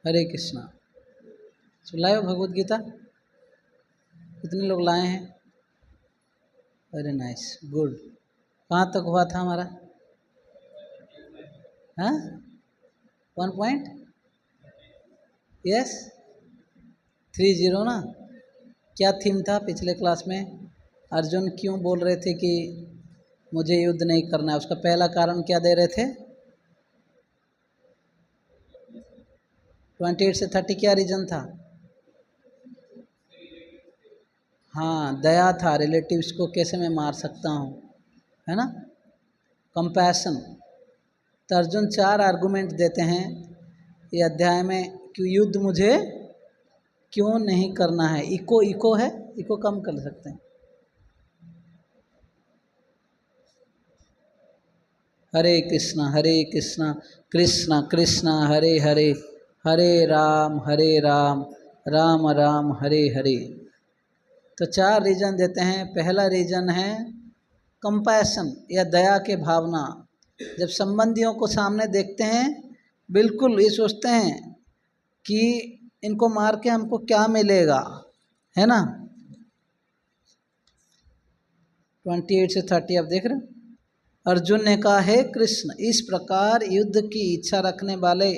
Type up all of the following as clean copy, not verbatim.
हरे कृष्णा। तो लाए हो भगवद गीता? कितने लोग लाए हैं? Very nice, good. कहाँ तक हुआ था हमारा? हाँ, 1 पॉइंट, यस 30 ना। क्या थीम था पिछले क्लास में? अर्जुन क्यों बोल रहे थे कि मुझे युद्ध नहीं करना है? उसका पहला कारण क्या दे रहे थे? 28 से 30 क्या रीजन था? हाँ, दया था, रिलेटिव्स को कैसे मैं मार सकता हूँ, है ना, कंपैशन। तो अर्जुन 4 आर्गुमेंट देते हैं ये अध्याय में कि युद्ध मुझे क्यों नहीं करना है। इको इको है, इको कम कर सकते हैं। हरे कृष्णा कृष्ण कृष्ण हरे हरे, हरे राम राम राम हरे हरे। तो 4 रीजन देते हैं। पहला रीजन है कंपैशन या दया के भावना। जब संबंधियों को सामने देखते हैं, बिल्कुल ये सोचते हैं कि इनको मार के हमको क्या मिलेगा, है ना। 28 से 30 आप देख रहे हैं। अर्जुन ने कहा, हे कृष्ण, इस प्रकार युद्ध की इच्छा रखने वाले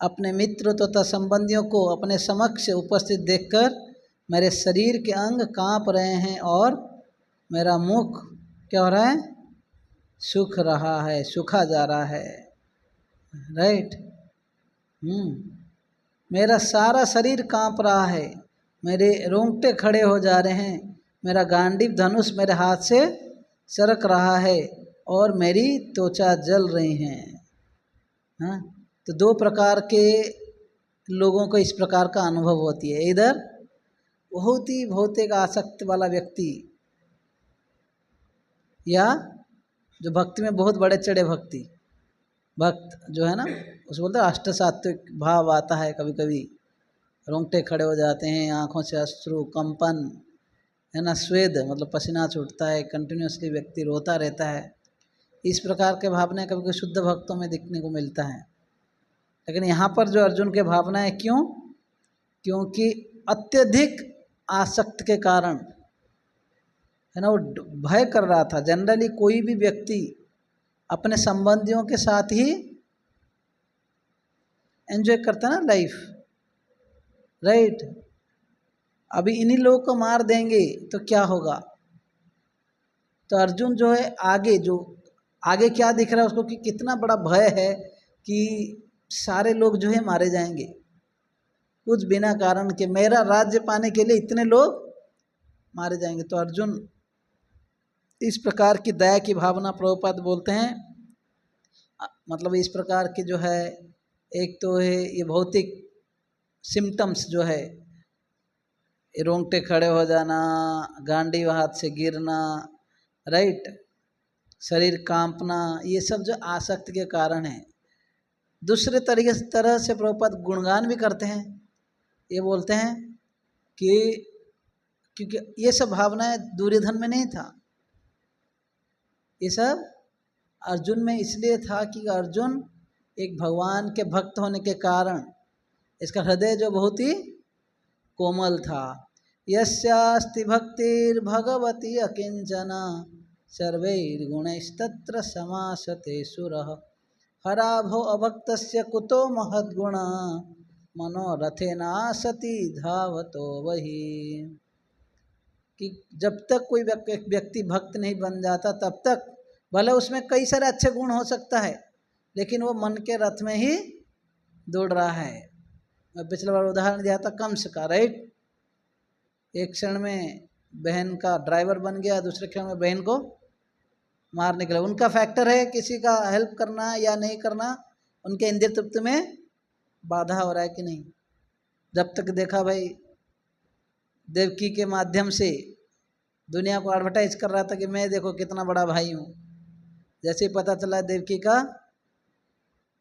अपने मित्र तथा संबंधियों को अपने समक्ष उपस्थित देखकर मेरे शरीर के अंग कांप रहे हैं और मेरा मुख क्या हो रहा है? सूख रहा है, सूखा जा रहा है। राइट। मेरा सारा शरीर कांप रहा है, मेरे रोंगटे खड़े हो जा रहे हैं, मेरा गांडीव धनुष मेरे हाथ से सरक रहा है और मेरी त्वचा जल रही हैं। हाँ, तो 2 प्रकार के लोगों को इस प्रकार का अनुभव होती है। इधर बहुत ही भौतिक आसक्त वाला व्यक्ति, या जो भक्ति में बहुत बड़े चढ़े भक्त जो है ना, उसको बोलते हैं अष्ट सात्विक भाव आता है। कभी कभी रोंगटे खड़े हो जाते हैं, आंखों से अश्रु, कंपन, है ना, स्वेद मतलब पसीना छूटता है, कंटिन्यूसली व्यक्ति रोता रहता है। इस प्रकार के भावनाएं कभी कभी शुद्ध भक्तों में दिखने को मिलता है। लेकिन यहाँ पर जो अर्जुन के भावनाएं, क्यों? क्योंकि अत्यधिक आसक्त के कारण, है ना, वो भय कर रहा था। जनरली कोई भी व्यक्ति अपने संबंधियों के साथ ही एंजॉय करता है ना लाइफ, राइट। अभी इन्हीं लोगों को मार देंगे तो क्या होगा? तो अर्जुन जो है आगे क्या दिख रहा है उसको कि कितना बड़ा भय है कि सारे लोग जो है मारे जाएंगे कुछ बिना कारण के, मेरा राज्य पाने के लिए इतने लोग मारे जाएंगे। तो अर्जुन इस प्रकार की दया की भावना, प्रभुपाद बोलते हैं, मतलब इस प्रकार की जो है, एक तो है ये भौतिक सिम्टम्स जो है, रोंगटे खड़े हो जाना, गांडी हाथ से गिरना, राइट, शरीर कांपना, ये सब जो आसक्ति के कारण है। दूसरे तरह से प्रभुपाद गुणगान भी करते हैं। ये बोलते हैं कि क्योंकि ये सब भावनाएं दुर्योधन में नहीं था, ये सब अर्जुन में इसलिए था कि अर्जुन एक भगवान के भक्त होने के कारण इसका हृदय जो बहुत ही कोमल था। यस्यास्ति भक्तिर्भगवती अकिंचना सर्वैर्गुणैस्तत्र समासते सुरः हराभो अभक्तस्य कुतो महद्गुण मनोरथेना सती धावतो वही। कि जब तक कोई व्यक्ति भक्त नहीं बन जाता तब तक भले उसमें कई सारे अच्छे गुण हो सकता है, लेकिन वो मन के रथ में ही दौड़ रहा है। मैं पिछले बार उदाहरण दिया था कंस का, राइट। एक क्षण में बहन का ड्राइवर बन गया, दूसरे क्षण में बहन को मारने के लिए। उनका फैक्टर है किसी का हेल्प करना या नहीं करना, उनके इंद्रिय तृप्ति में बाधा हो रहा है कि नहीं। जब तक देखा भाई देवकी के माध्यम से दुनिया को एडवर्टाइज कर रहा था कि मैं देखो कितना बड़ा भाई हूँ, जैसे ही पता चला देवकी का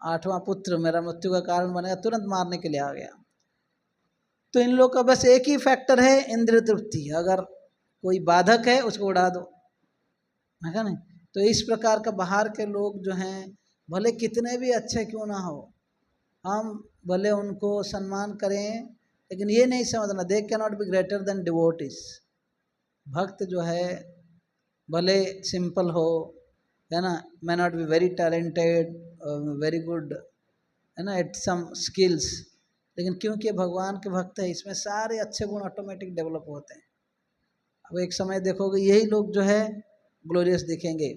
8वां पुत्र मेरा मृत्यु का कारण बनेगा, तुरंत मारने के लिए आ गया। तो इन लोग का बस एक ही फैक्टर है, इंद्रिय तृप्ति। अगर कोई बाधक है उसको उड़ा दो, है क्या नहीं। तो इस प्रकार का बाहर के लोग जो हैं, भले कितने भी अच्छे क्यों ना हो, हम भले उनको सम्मान करें, लेकिन ये नहीं समझना they can not be greater than devotees. भक्त जो है भले सिंपल हो, है ना, may not be very talented, very good, है ना, एट सम स्किल्स, लेकिन क्योंकि भगवान के भक्त है इसमें सारे अच्छे गुण ऑटोमेटिक डेवलप होते हैं। अब एक समय देखोगे यही लोग जो है ग्लोरियस दिखेंगे।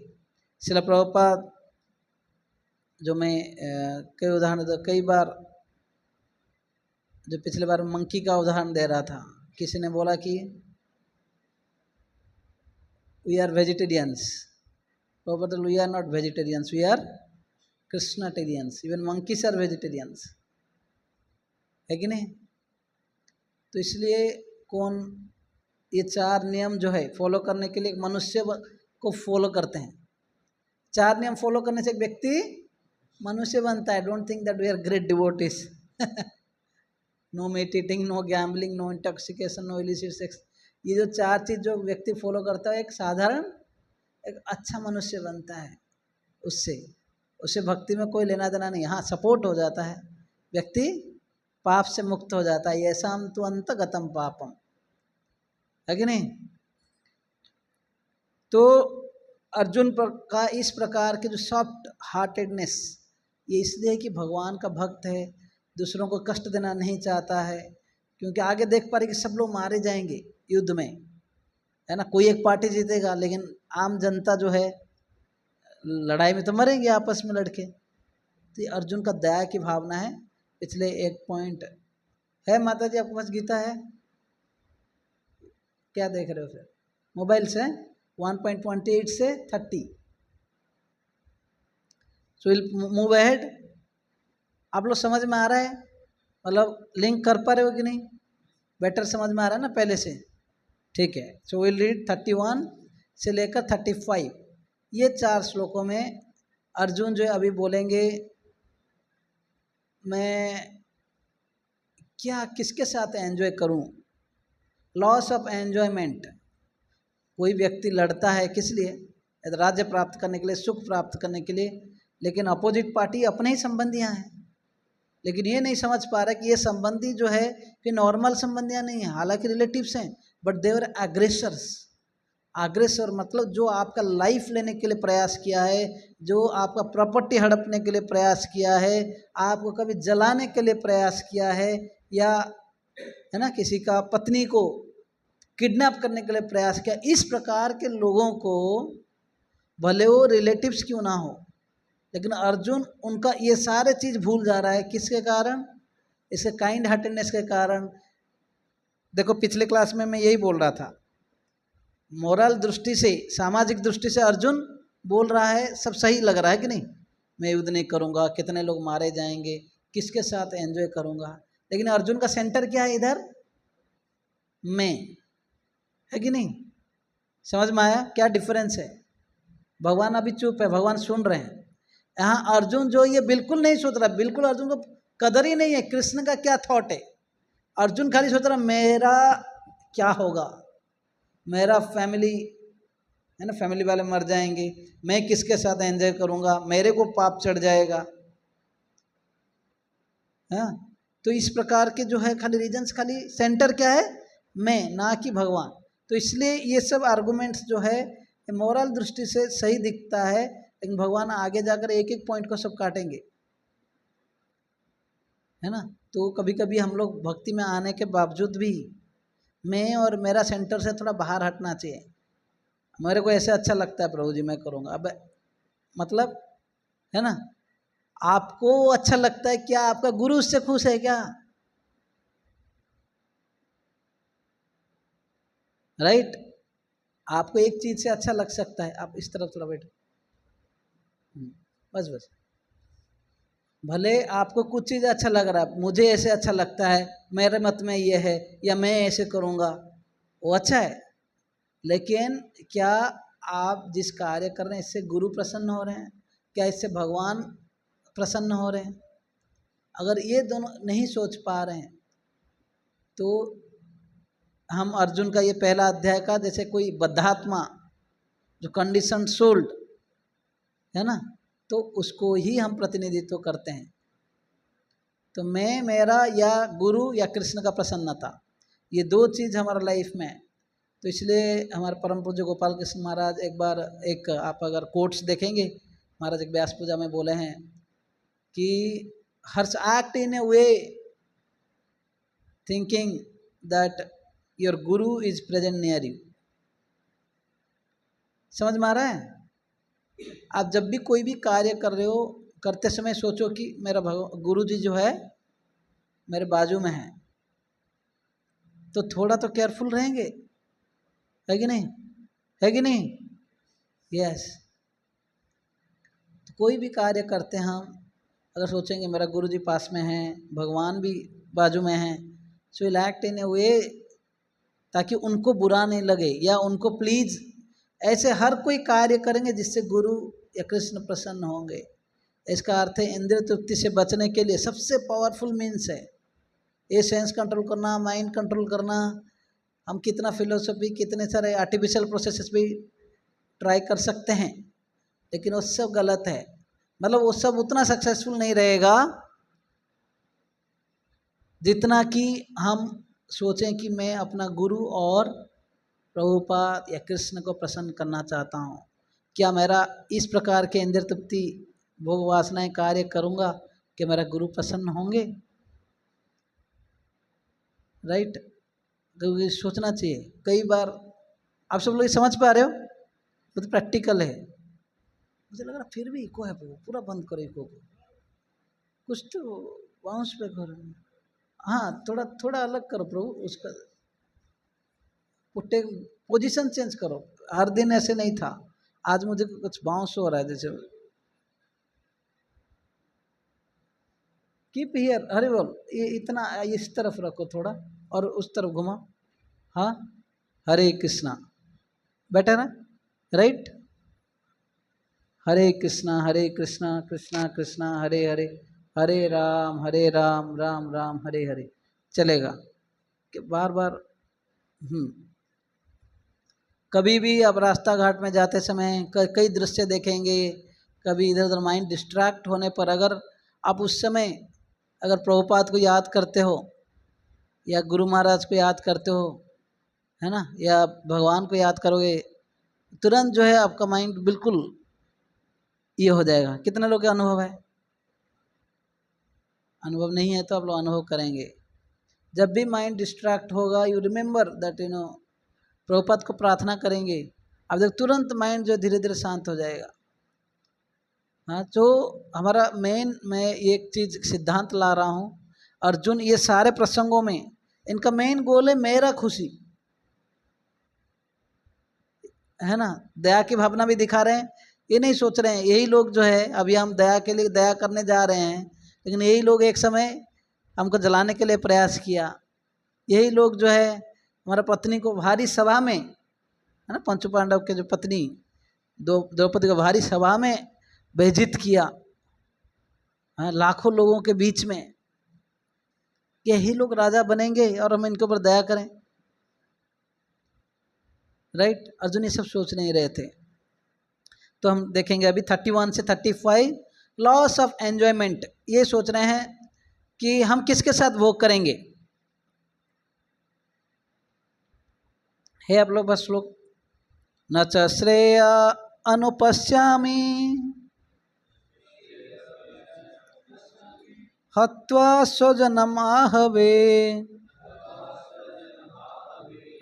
श्रील प्रभुपाद, जो मैं कई उदाहरण कई बार, जो पिछले बार मंकी का उदाहरण दे रहा था, किसी ने बोला कि we are vegetarians, Prabhupada we are not vegetarians, we are Krishnatarians, even monkeys are vegetarians, है कि नहीं। तो इसलिए कौन ये 4 नियम जो है फॉलो करने के लिए मनुष्य को फॉलो करते हैं। 4 नियम फॉलो करने से एक व्यक्ति मनुष्य बनता है। Don't think that we are great devotees. No meat eating, no gambling, no intoxication, no illicit sex. ये जो 4 चीज जो व्यक्ति फॉलो करता है, एक साधारण एक अच्छा मनुष्य बनता है। उससे भक्ति में कोई लेना देना नहीं। हाँ, सपोर्ट हो जाता है, व्यक्ति पाप से मुक्त हो जाता है। ऐसा हम तो अंतगतम पापम, है कि नहीं। तो अर्जुन का इस प्रकार के जो सॉफ्ट हार्टेडनेस, ये इसलिए कि भगवान का भक्त है, दूसरों को कष्ट देना नहीं चाहता है, क्योंकि आगे देख पा रहे कि सब लोग मारे जाएंगे युद्ध में, है ना। कोई एक पार्टी जीतेगा, लेकिन आम जनता जो है लड़ाई में तो मरेंगे आपस में लड़के। तो ये अर्जुन का दया की भावना है। पिछले एक पॉइंट है माता जी, आपके पास गीता है क्या, देख रहे हो फिर मोबाइल से 1.28 से 30। So will move ahead. आप लोग समझ में आ रहा है, मतलब लिंक कर पा रहे हो कि नहीं, बेटर समझ में आ रहा है ना पहले से, ठीक है। सो विल रीड 31 से लेकर 35। ये 4 श्लोकों में अर्जुन जो है अभी बोलेंगे मैं क्या किसके साथ एंजॉय करूं। Loss of enjoyment. कोई व्यक्ति लड़ता है किस लिए, राज्य प्राप्त करने के लिए, सुख प्राप्त करने के लिए, लेकिन अपोजिट पार्टी अपने ही संबंधियां हैं। लेकिन ये नहीं समझ पा रहा कि ये संबंधी जो है कि नॉर्मल संबंधियां नहीं है, हालांकि रिलेटिव्स हैं, बट देवर एग्रेसर्स। अग्रेसर मतलब जो आपका लाइफ लेने के लिए प्रयास किया है, जो आपका प्रॉपर्टी हड़पने के लिए प्रयास किया है, आपको कभी जलाने के लिए प्रयास किया है, या है ना किसी का पत्नी को किडनैप करने के लिए प्रयास किया। इस प्रकार के लोगों को भले वो रिलेटिव्स क्यों ना हो, लेकिन अर्जुन उनका ये सारे चीज भूल जा रहा है। किसके कारण, इसके काइंड हार्टेडनेस के कारण। देखो पिछले क्लास में मैं यही बोल रहा था, मोरल दृष्टि से, सामाजिक दृष्टि से अर्जुन बोल रहा है सब सही लग रहा है कि नहीं, मैं युद्ध नहीं करूंगा, कितने लोग मारे जाएंगे, किसके साथ एंजॉय करूंगा। लेकिन अर्जुन का सेंटर क्या है इधर, मैं, है कि नहीं। समझ में आया क्या डिफरेंस है। भगवान अभी चुप है, भगवान सुन रहे हैं। यहाँ अर्जुन जो ये बिल्कुल नहीं सोच रहा, बिल्कुल अर्जुन को कदर ही नहीं है कृष्ण का क्या थॉट है। अर्जुन खाली सोच रहा मेरा क्या होगा, मेरा फैमिली है ना, फैमिली वाले मर जाएंगे, मैं किसके साथ एंजॉय करूंगा, मेरे को पाप चढ़ जाएगा। हाँ, तो इस प्रकार के जो है खाली रीजंस, खाली सेंटर क्या है, मैं, ना कि भगवान। तो इसलिए ये सब आर्गुमेंट्स जो है मोरल दृष्टि से सही दिखता है, लेकिन भगवान आगे जाकर एक एक पॉइंट को सब काटेंगे, है ना। तो कभी कभी हम लोग भक्ति में आने के बावजूद भी मैं और मेरा सेंटर से थोड़ा बाहर हटना चाहिए। मेरे को ऐसे अच्छा लगता है प्रभु जी मैं करूँगा, अब मतलब है ना, आपको अच्छा लगता है क्या, आपका गुरु उससे खुश है क्या, राइट। आपको एक चीज से अच्छा लग सकता है, आप इस तरफ थोड़ा बैठो, बस बस, भले आपको कुछ चीज़ अच्छा लग रहा है, मुझे ऐसे अच्छा लगता है, मेरे मत में ये है, या मैं ऐसे करूँगा, वो अच्छा है। लेकिन क्या आप जिस कार्य कर रहे हैं इससे गुरु प्रसन्न हो रहे हैं, क्या इससे भगवान प्रसन्न हो रहे हैं। अगर ये दोनों नहीं सोच पा रहे हैं तो हम अर्जुन का ये पहला अध्याय का जैसे कोई बद्धात्मा जो कंडीशन सोल्ड है ना, तो उसको ही हम प्रतिनिधित्व करते हैं। तो मैं, मेरा या गुरु या कृष्ण का प्रसन्नता, ये दो चीज़ हमारा लाइफ में है। तो इसलिए हमारे परम पूज्य गोपाल कृष्ण महाराज एक बार, एक आप अगर कोट्स देखेंगे, महाराज एक व्यास पूजा में बोले हैं कि हर्ष act in a way thinking that your guru is present near you. समझ में आ रहा है? आप जब भी कोई भी कार्य कर रहे हो, करते समय सोचो कि मेरा गुरु जी जो है मेरे बाजू में है, तो थोड़ा तो केयरफुल रहेंगे, है कि नहीं? है कि नहीं? यस। तो कोई भी कार्य करते हैं हम, अगर सोचेंगे मेरा गुरु जी पास में है, भगवान भी बाजू में है, so will act in a वे ताकि उनको बुरा नहीं लगे या उनको प्लीज, ऐसे हर कोई कार्य करेंगे जिससे गुरु या कृष्ण प्रसन्न होंगे। इसका अर्थ है इंद्रिय तृप्ति से बचने के लिए सबसे पावरफुल मीन्स है ये सेंस कंट्रोल करना, माइंड कंट्रोल करना। हम कितना फिलोसफी, कितने सारे आर्टिफिशियल प्रोसेसेस भी ट्राई कर सकते हैं, लेकिन वो सब गलत है। मतलब वो सब उतना सक्सेसफुल नहीं रहेगा जितना कि हम सोचें कि मैं अपना गुरु और प्रभुपाद या कृष्ण को प्रसन्न करना चाहता हूँ। क्या मेरा इस प्रकार के इंद्रिय तृप्ति भोग वासनाएं कार्य करूँगा कि मेरा गुरु प्रसन्न होंगे? राइट? सोचना चाहिए। कई बार आप सब लोग समझ पा रहे हो, तो प्रैक्टिकल है। मुझे लग रहा फिर भी इको है, पूरा बंद करो इको को, कुछ तो बाउंस पे करो। हाँ, थोड़ा थोड़ा अलग करो प्रभु, उसका पोजीशन चेंज करो। हर दिन ऐसे नहीं था, आज मुझे कुछ बाउंस हो रहा है जैसे। कीप हियर, हरि बोल। ये इतना इस तरफ रखो थोड़ा, और उस तरफ घुमा। हाँ, हरे कृष्णा, बेटर है? राइट? हरे कृष्णा कृष्णा कृष्णा हरे हरे, हरे राम राम राम हरे हरे। चलेगा कि बार बार कभी भी आप रास्ता घाट में जाते समय कई दृश्य देखेंगे, कभी इधर उधर माइंड डिस्ट्रैक्ट होने पर अगर आप उस समय अगर प्रभुपाद को याद करते हो या गुरु महाराज को याद करते हो, है ना, या भगवान को याद करोगे, तुरंत जो है आपका माइंड बिल्कुल ये हो जाएगा। कितने लोग का अनुभव है? अनुभव नहीं है तो आप लोग अनुभव करेंगे। जब भी माइंड डिस्ट्रैक्ट होगा, यू रिमेंबर दैट प्रभुपाद को प्रार्थना करेंगे, अब देख तुरंत माइंड जो धीरे धीरे शांत हो जाएगा। हाँ, तो हमारा मेन, मैं एक चीज सिद्धांत ला रहा हूँ, अर्जुन ये सारे प्रसंगों में इनका मेन गोल है मेरा खुशी, है ना। दया की भावना भी दिखा रहे हैं, ये नहीं सोच रहे हैं यही लोग जो है अभी हम दया के लिए दया करने जा रहे हैं, लेकिन यही लोग एक समय हमको जलाने के लिए प्रयास किया। यही लोग जो है हमारा पत्नी को भारी सभा में, है ना, पंचु पांडव के जो पत्नी द्रौपदी को भारी सभा में बेइज्जत किया, लाखों लोगों के बीच में। यही लोग राजा बनेंगे और हम इनके ऊपर दया करें? राइट? अर्जुन ये सब सोच नहीं रहे थे। तो हम देखेंगे अभी 31 से 35 लॉस ऑफ एंजॉयमेंट, ये सोच रहे हैं कि हम किसके साथ भोग करेंगे। है आप लोग बस लोग, न च श्रेय अनुपश्यामि हत्वा स्वजनम आहवे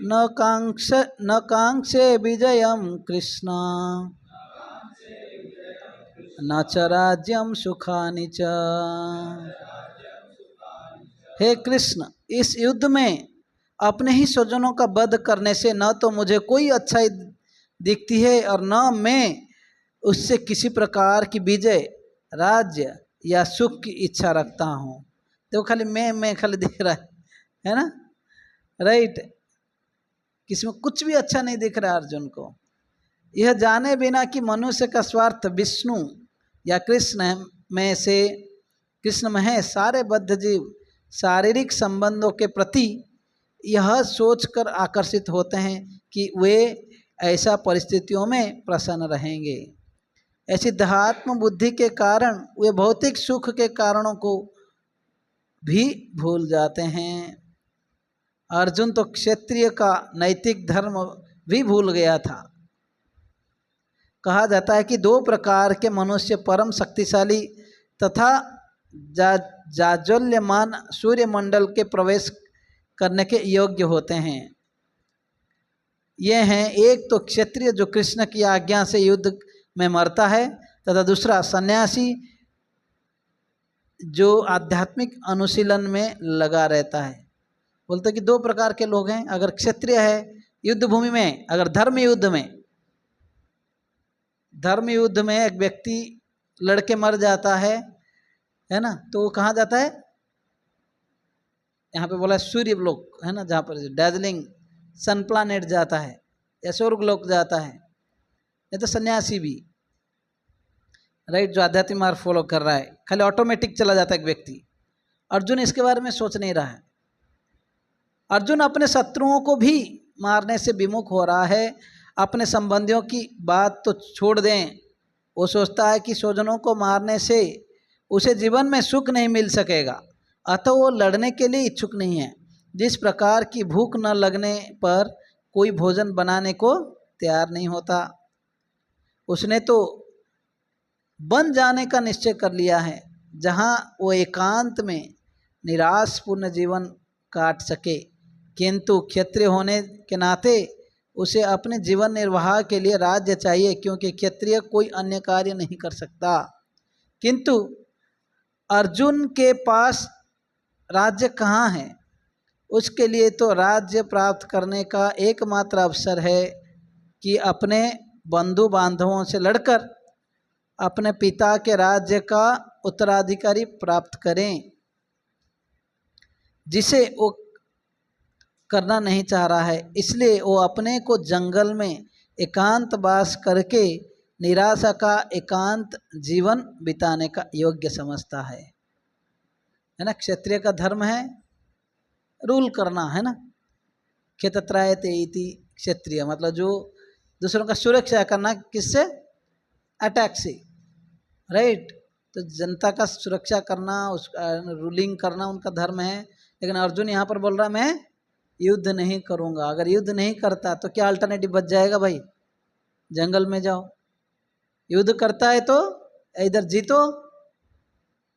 न कांक्षे विजयम कृष्ण न च राज्यम सुखानि च। हे कृष्ण, इस युद्ध में अपने ही स्वजनों का वध करने से न तो मुझे कोई अच्छाई दिखती है और न मैं उससे किसी प्रकार की विजय, राज्य या सुख की इच्छा रखता हूँ। तो खाली मैं खाली दिख रहा है ना, राइट? किसी में कुछ भी अच्छा नहीं दिख रहा अर्जुन को। यह जाने बिना कि मनुष्य का स्वार्थ विष्णु या कृष्ण में है, सारे बद्ध जीव शारीरिक संबंधों के प्रति यह सोचकर आकर्षित होते हैं कि वे ऐसा परिस्थितियों में प्रसन्न रहेंगे। ऐसी देहात्म बुद्धि के कारण वे भौतिक सुख के कारणों को भी भूल जाते हैं। अर्जुन तो क्षत्रिय का नैतिक धर्म भी भूल गया था। कहा जाता है कि दो प्रकार के मनुष्य परम शक्तिशाली तथा जाज्वल्यमान सूर्यमंडल के प्रवेश करने के योग्य होते हैं। ये हैं, एक तो क्षत्रिय जो कृष्ण की आज्ञा से युद्ध में मरता है, तथा दूसरा सन्यासी जो आध्यात्मिक अनुशीलन में लगा रहता है। बोलते कि दो प्रकार के लोग हैं। अगर क्षत्रिय है युद्ध भूमि में, अगर धर्म युद्ध में एक व्यक्ति लड़के मर जाता है ना, तो वो कहाँ जाता है? यहाँ पे बोला सूर्य लोक है ना, जहाँ पर डार्जिलिंग सन प्लानेट जाता है या स्वर्ग लोक जाता है। ये तो सन्यासी भी राइट, जो आध्यात्मिक मार्ग फॉलो कर रहा है, खाली ऑटोमेटिक चला जाता है एक व्यक्ति। अर्जुन इसके बारे में सोच नहीं रहा है। अर्जुन अपने शत्रुओं को भी मारने से विमुख हो रहा है। अपने संबंधियों की बात तो छोड़ दें, वो सोचता है कि स्वजनों को मारने से उसे जीवन में सुख नहीं मिल सकेगा, अतः वो लड़ने के लिए इच्छुक नहीं है। जिस प्रकार की भूख न लगने पर कोई भोजन बनाने को तैयार नहीं होता, उसने तो बन जाने का निश्चय कर लिया है, जहाँ वो एकांत में निराशपूर्ण जीवन काट सके। किंतु क्षत्रिय होने के नाते उसे अपने जीवन निर्वाह के लिए राज्य चाहिए, क्योंकि क्षत्रिय कोई अन्य कार्य नहीं कर सकता। किंतु अर्जुन के पास राज्य कहाँ है? उसके लिए तो राज्य प्राप्त करने का एकमात्र अवसर है कि अपने बंधु बांधवों से लड़कर अपने पिता के राज्य का उत्तराधिकारी प्राप्त करें, जिसे वो करना नहीं चाह रहा है। इसलिए वो अपने को जंगल में एकांतवास करके निराशा का एकांत जीवन बिताने का योग्य समझता है ना। क्षत्रिय का धर्म है रूल करना, है ना। क्षेत्रत्रायते इति क्षत्रिय, मतलब जो दूसरों का सुरक्षा करना, किससे? अटैक से, राइट। तो जनता का सुरक्षा करना, उस रूलिंग करना उनका धर्म है। लेकिन अर्जुन यहाँ पर बोल रहा मैं युद्ध नहीं करूँगा। अगर युद्ध नहीं करता तो क्या अल्टरनेटिव बच जाएगा भाई? जंगल में जाओ। युद्ध करता है तो इधर जीतो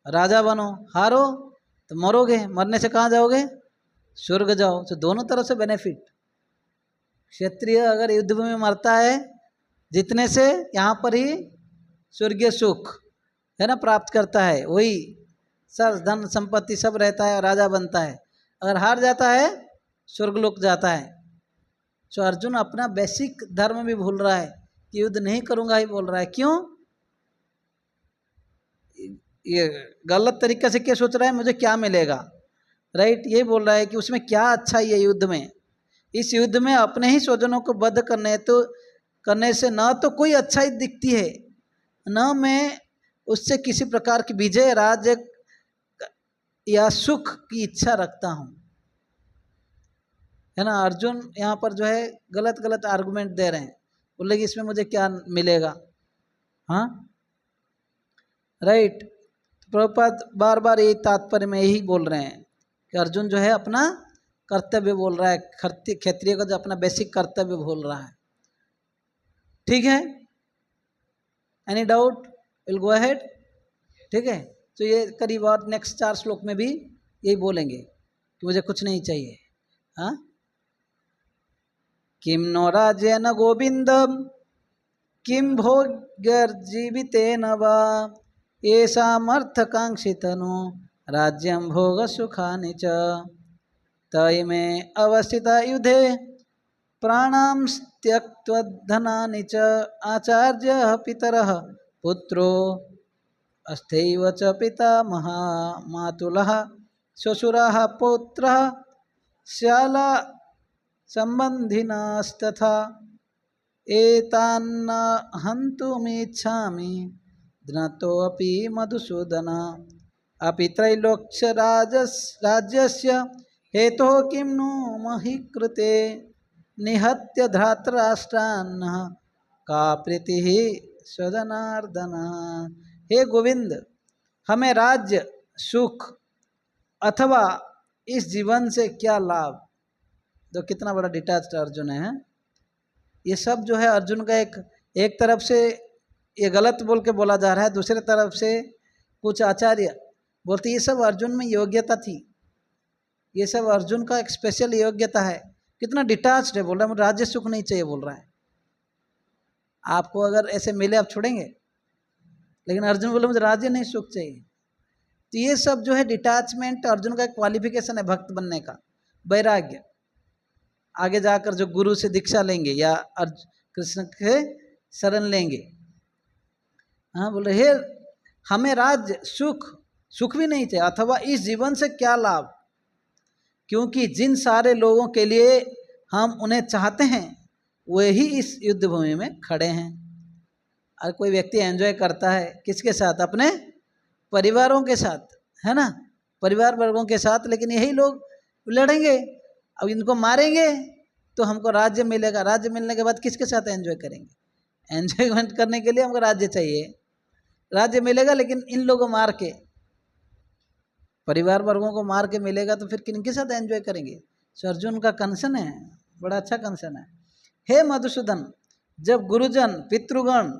राजा बनो, हारो तो मरोगे। मरने से कहाँ जाओगे? स्वर्ग जाओ। तो दोनों तरफ से बेनिफिट। क्षत्रिय अगर युद्ध में मरता है जितने से यहाँ पर ही स्वर्गीय सुख है ना प्राप्त करता है, वही सर धन संपत्ति सब रहता है, राजा बनता है। अगर हार जाता है स्वर्गलोक जाता है। तो अर्जुन अपना बेसिक धर्म भी भूल रहा है कि युद्ध नहीं करूँगा ही बोल रहा है। क्यों? ये गलत तरीके से क्या सोच रहा है, मुझे क्या मिलेगा, राइट। ये बोल रहा है कि उसमें क्या अच्छा ही है युद्ध में। इस युद्ध में अपने ही स्वजनों को वध करने से न तो कोई अच्छाई दिखती है, न मैं उससे किसी प्रकार की विजय, राज्य या सुख की इच्छा रखता हूँ, है ना। अर्जुन यहाँ पर जो है गलत आर्गुमेंट दे रहे हैं, बोले कि इसमें मुझे क्या मिलेगा, हाँ, राइट। प्रभुपाद बार बार यही तात्पर्य में यही बोल रहे हैं कि अर्जुन जो है अपना कर्तव्य बोल रहा है, क्षत्रिय का जो अपना बेसिक कर्तव्य बोल रहा है। ठीक है, any doubt? Will go ahead. ठीक है, तो ये करीब और नेक्स्ट 4 श्लोक में भी यही बोलेंगे कि मुझे कुछ नहीं चाहिए। हाँ, किम नो राज्येन गोविंदम किम भोग्यर्जीवितेन वा येषामर्थकांक्षितनु राज्यं भोगसुखानि च तयिमे अवस्थिता युधे प्राणां त्यक्त्वा धनानि च आचार्यः पितरः पुत्रो अस्थैव च पितामहः मातुलः श्वशुरः पौत्रः श्याला सम्बन्धिनस्तथा एतान्न हन्तुमिच्छामि धृतोऽपि मधुसूदन अपि त्रैलोक्य राज्यस्य हेतोः किं नु महि कृते निहत्य धृतराष्ट्रान् का प्रीतिः स्वजनार्दन। हे गोविंद, हमें राज्य, सुख, अथवा इस जीवन से क्या लाभ। तो कितना बड़ा डिटैच्ड अर्जुन है। ये सब जो है अर्जुन का एक तरफ से ये गलत बोल के बोला जा रहा है, दूसरे तरफ से कुछ आचार्य बोलते ये सब अर्जुन में योग्यता थी, ये सब अर्जुन का एक स्पेशल योग्यता है। कितना डिटैच्ड है, बोल रहा है मुझे राज्य सुख नहीं चाहिए, बोल रहा है। आपको अगर ऐसे मिले आप छोड़ेंगे, लेकिन अर्जुन बोले मुझे राज्य नहीं सुख चाहिए। तो ये सब जो है डिटैचमेंट अर्जुन का एक क्वालिफिकेशन है भक्त बनने का, वैराग्य। आगे जाकर जो गुरु से दीक्षा लेंगे या कृष्ण के शरण लेंगे, हाँ बोले हे हमें राज्य सुख भी नहीं चाहिए, अथवा इस जीवन से क्या लाभ, क्योंकि जिन सारे लोगों के लिए हम उन्हें चाहते हैं वही इस युद्ध भूमि में खड़े हैं। और कोई व्यक्ति एंजॉय करता है किसके साथ, अपने परिवारों के साथ, है ना, परिवार वर्गों के साथ। लेकिन यही लोग लड़ेंगे, अब इनको मारेंगे तो हमको राज्य मिलेगा, राज्य मिलने के बाद किसके साथ एंजॉय करेंगे। एंजॉयमेंट करने के लिए हमको राज्य चाहिए, राज्य मिलेगा लेकिन इन लोगों मार के, परिवार वर्गों को मार के मिलेगा तो फिर किनके साथ एंजॉय करेंगे। सो अर्जुन का कंसर्न है, बड़ा अच्छा कंसर्न है। हे मधुसूदन, जब गुरुजन, पितृगण,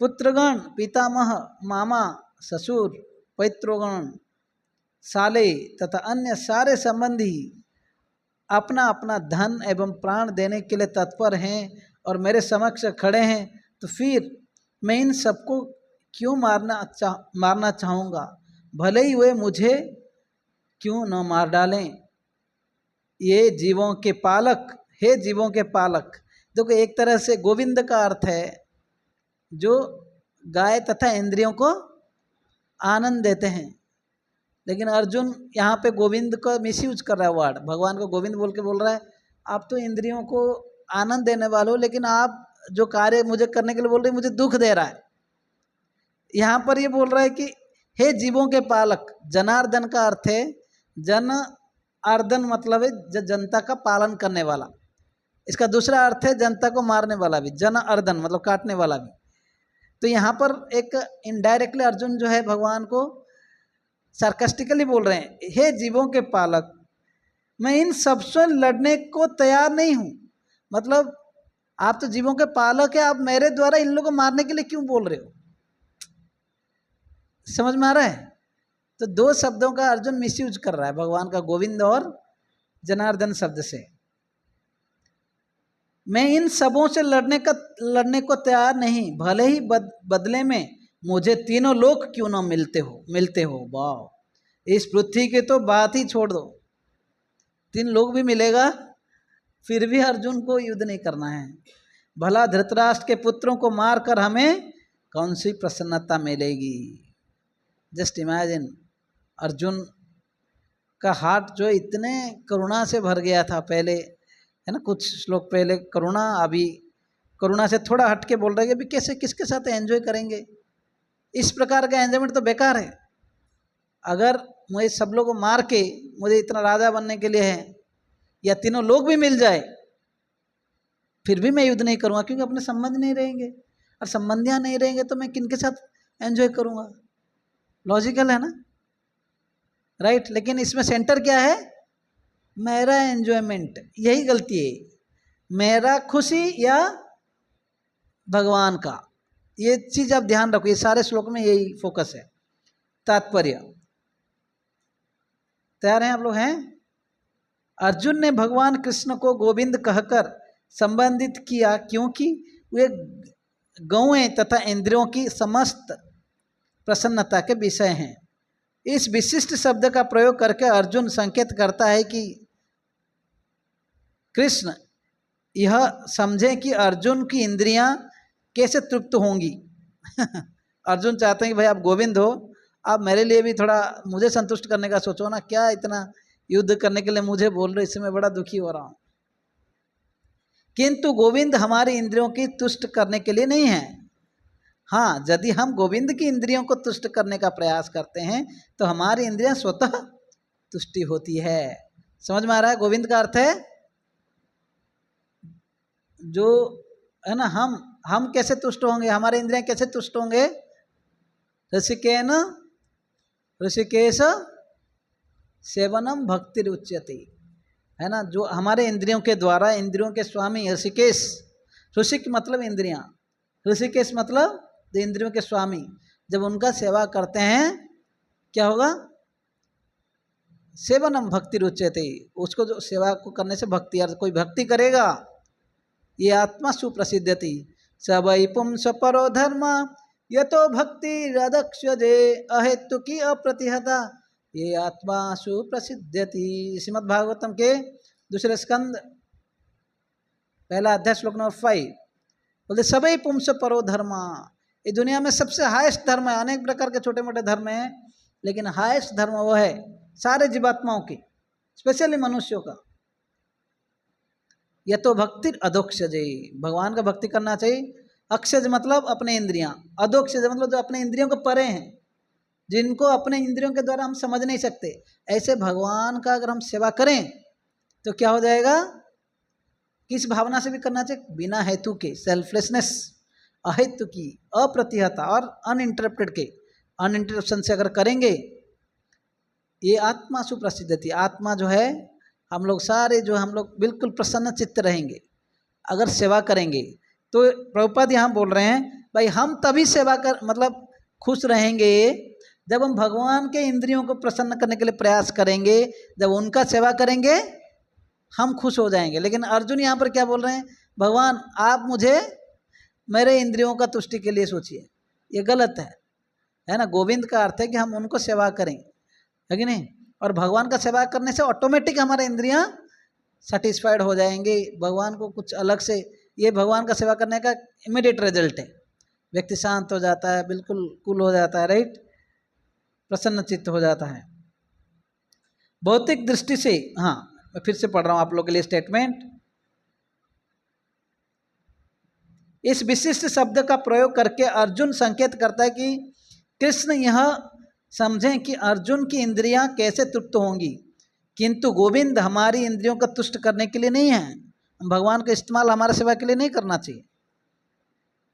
पुत्रगण, पितामह, मामा, ससुर, पैतृगण, साले तथा अन्य सारे संबंधी अपना अपना धन एवं प्राण देने के लिए तत्पर हैं और मेरे समक्ष खड़े हैं, तो फिर मैं इन सबको क्यों मारना चाहूँगा, भले ही वे मुझे क्यों न मार डालें। ये जीवों के पालक, हे जीवों के पालक। देखो एक तरह से गोविंद का अर्थ है जो गाय तथा इंद्रियों को आनंद देते हैं, लेकिन अर्जुन यहाँ पे गोविंद को मिसयूज कर रहा है वर्ड, भगवान को गोविंद बोल के बोल रहा है आप तो इंद्रियों को आनंद देने वाले हो, लेकिन आप जो कार्य मुझे करने के लिए बोल रहे हैं मुझे दुख दे रहा है। यहाँ पर ये बोल रहा है कि हे जीवों के पालक, जनार्दन का अर्थ है जन अर्दन, मतलब है जनता का पालन करने वाला। इसका दूसरा अर्थ है जनता को मारने वाला भी, जन अर्दन मतलब काटने वाला भी। तो यहाँ पर एक इनडायरेक्टली अर्जुन जो है भगवान को सार्कास्टिकली बोल रहे हैं, हे जीवों के पालक, मैं इन सबसे लड़ने को तैयार नहीं हूँ। मतलब आप तो जीवों के पालक है, आप मेरे द्वारा इन लोगों को मारने के लिए क्यों बोल रहे हो। समझ में आ रहा है। तो दो शब्दों का अर्जुन मिसयूज कर रहा है भगवान का, गोविंद और जनार्दन शब्द से। मैं इन सबों से लड़ने को तैयार नहीं, भले ही बदले में मुझे तीनों लोक क्यों ना मिलते हो। वाह, इस पृथ्वी की तो बात ही छोड़ दो, 3 लोग भी मिलेगा फिर भी अर्जुन को युद्ध नहीं करना है। भला धृतराष्ट्र के पुत्रों को मारकर हमें कौन सी प्रसन्नता मिलेगी। जस्ट इमेजिन, अर्जुन का हार्ट जो इतने करुणा से भर गया था पहले, है ना, कुछ श्लोक पहले करुणा, अभी करुणा से थोड़ा हट के बोल रहे हैं कि कैसे किसके साथ एंजॉय करेंगे। इस प्रकार का एंजॉयमेंट तो बेकार है। अगर मुझे सब लोगों को मार के मुझे इतना राजा बनने के लिए है, या तीनों लोग भी मिल जाए फिर भी मैं युद्ध नहीं करूँगा, क्योंकि अपने संबंध नहीं रहेंगे, और संबंधियाँ नहीं रहेंगे तो मैं किनके साथ एंजॉय करूँगा। लॉजिकल है ना, राइट। लेकिन इसमें सेंटर क्या है, मेरा एंजॉयमेंट। यही गलती है, मेरा खुशी या भगवान का। ये चीज आप ध्यान रखो, ये सारे श्लोक में यही फोकस है। तात्पर्य तैयार हैं आप लोग? हैं। अर्जुन ने भगवान कृष्ण को गोविंद कहकर संबंधित किया क्योंकि वे गौएं तथा इंद्रियों की समस्त प्रसन्नता के विषय हैं। इस विशिष्ट शब्द का प्रयोग करके अर्जुन संकेत करता है कि कृष्ण यह समझे कि अर्जुन की इंद्रियां कैसे तृप्त होंगी। अर्जुन चाहते हैं कि भाई आप गोविंद हो, आप मेरे लिए भी थोड़ा मुझे संतुष्ट करने का सोचो ना, क्या इतना युद्ध करने के लिए मुझे बोल रहे, इससे मैं बड़ा दुखी हो रहा हूँ। किंतु गोविंद हमारी इंद्रियों की तुष्ट करने के लिए नहीं है। हाँ, यदि हम गोविंद की इंद्रियों को तुष्ट करने का प्रयास करते हैं तो हमारी इंद्रियां स्वतः तुष्टि होती है। समझ में आ रहा है? गोविंद का अर्थ है जो है ना, हम कैसे तुष्ट होंगे, हमारे इंद्रियां कैसे तुष्ट होंगे। ऋषिकेश सेवनम भक्ति उच्यते, है ना। जो हमारे इंद्रियों के द्वारा, इंद्रियों के स्वामी ऋषिकेश, ऋषिक मतलब इंद्रियां, ऋषिकेश मतलब जो इंद्रियों के स्वामी, जब उनका सेवा करते हैं क्या होगा, सेवनम भक्ति रुच्यते, उसको जो सेवा को करने से भक्ति, अर्थ कोई भक्ति करेगा, ये आत्मा सुप्रसिद्धति स वै पुंस परो धर्म यतो भक्ति रदक्ष्यजे अहेतुकी अप्रतिहता, ये आत्मा सुप्रसिद्धति। श्रीमद् भागवतम के दूसरे स्कंद पहला अध्याय श्लोक नंबर 5 बोलते सबई पुंस परो धर्म, ये दुनिया में सबसे हाईएस्ट धर्म है। अनेक प्रकार के छोटे मोटे धर्म हैं, लेकिन हाईएस्ट धर्म वो है सारे जीवात्माओं की, स्पेशली मनुष्यों का। यह तो भक्ति अधोक्षजे, भगवान का भक्ति करना चाहिए। अक्षज मतलब अपने इंद्रियां, अधोक्षज मतलब जो अपने इंद्रियों को परे हैं, जिनको अपने इंद्रियों के द्वारा हम समझ नहीं सकते, ऐसे भगवान का अगर हम सेवा करें तो क्या हो जाएगा, किस भावना से भी करना चाहिए, बिना हेतु के, सेल्फलेसनेस, अहेतु की, अप्रतिहता और अनइंटरप्टेड के, अनइंटरप्शन से अगर करेंगे, ये आत्मा सुप्रसिद्ध थी। आत्मा जो है, हम लोग सारे जो हम लोग बिल्कुल प्रसन्न चित्त रहेंगे अगर सेवा करेंगे। तो प्रभुपाद यहाँ बोल रहे हैं भाई हम तभी सेवा कर मतलब खुश रहेंगे जब हम भगवान के इंद्रियों को प्रसन्न करने के लिए प्रयास करेंगे, जब उनका सेवा करेंगे हम खुश हो जाएंगे। लेकिन अर्जुन यहाँ पर क्या बोल रहे हैं, भगवान आप मुझे मेरे इंद्रियों का तुष्टि के लिए सोचिए, ये गलत है ना। गोविंद का अर्थ है कि हम उनको सेवा करें, है कि नहीं। और भगवान का सेवा करने से ऑटोमेटिक हमारे इंद्रियां सेटिस्फाइड हो जाएंगे। भगवान को कुछ अलग से, ये भगवान का सेवा करने का इमीडिएट रिजल्ट है। व्यक्ति शांत हो जाता है, बिल्कुल कूल हो जाता है, राइट, प्रसन्न चित्त हो जाता है। भौतिक दृष्टि से, हाँ मैं फिर से पढ़ रहा हूँ आप लोग के लिए स्टेटमेंट। इस विशिष्ट शब्द का प्रयोग करके अर्जुन संकेत करता है कि कृष्ण यह समझें कि अर्जुन की इंद्रियां कैसे तृप्त होंगी, किंतु गोविंद हमारी इंद्रियों को तुष्ट करने के लिए नहीं है। भगवान का इस्तेमाल हमारा सेवा के लिए नहीं करना चाहिए।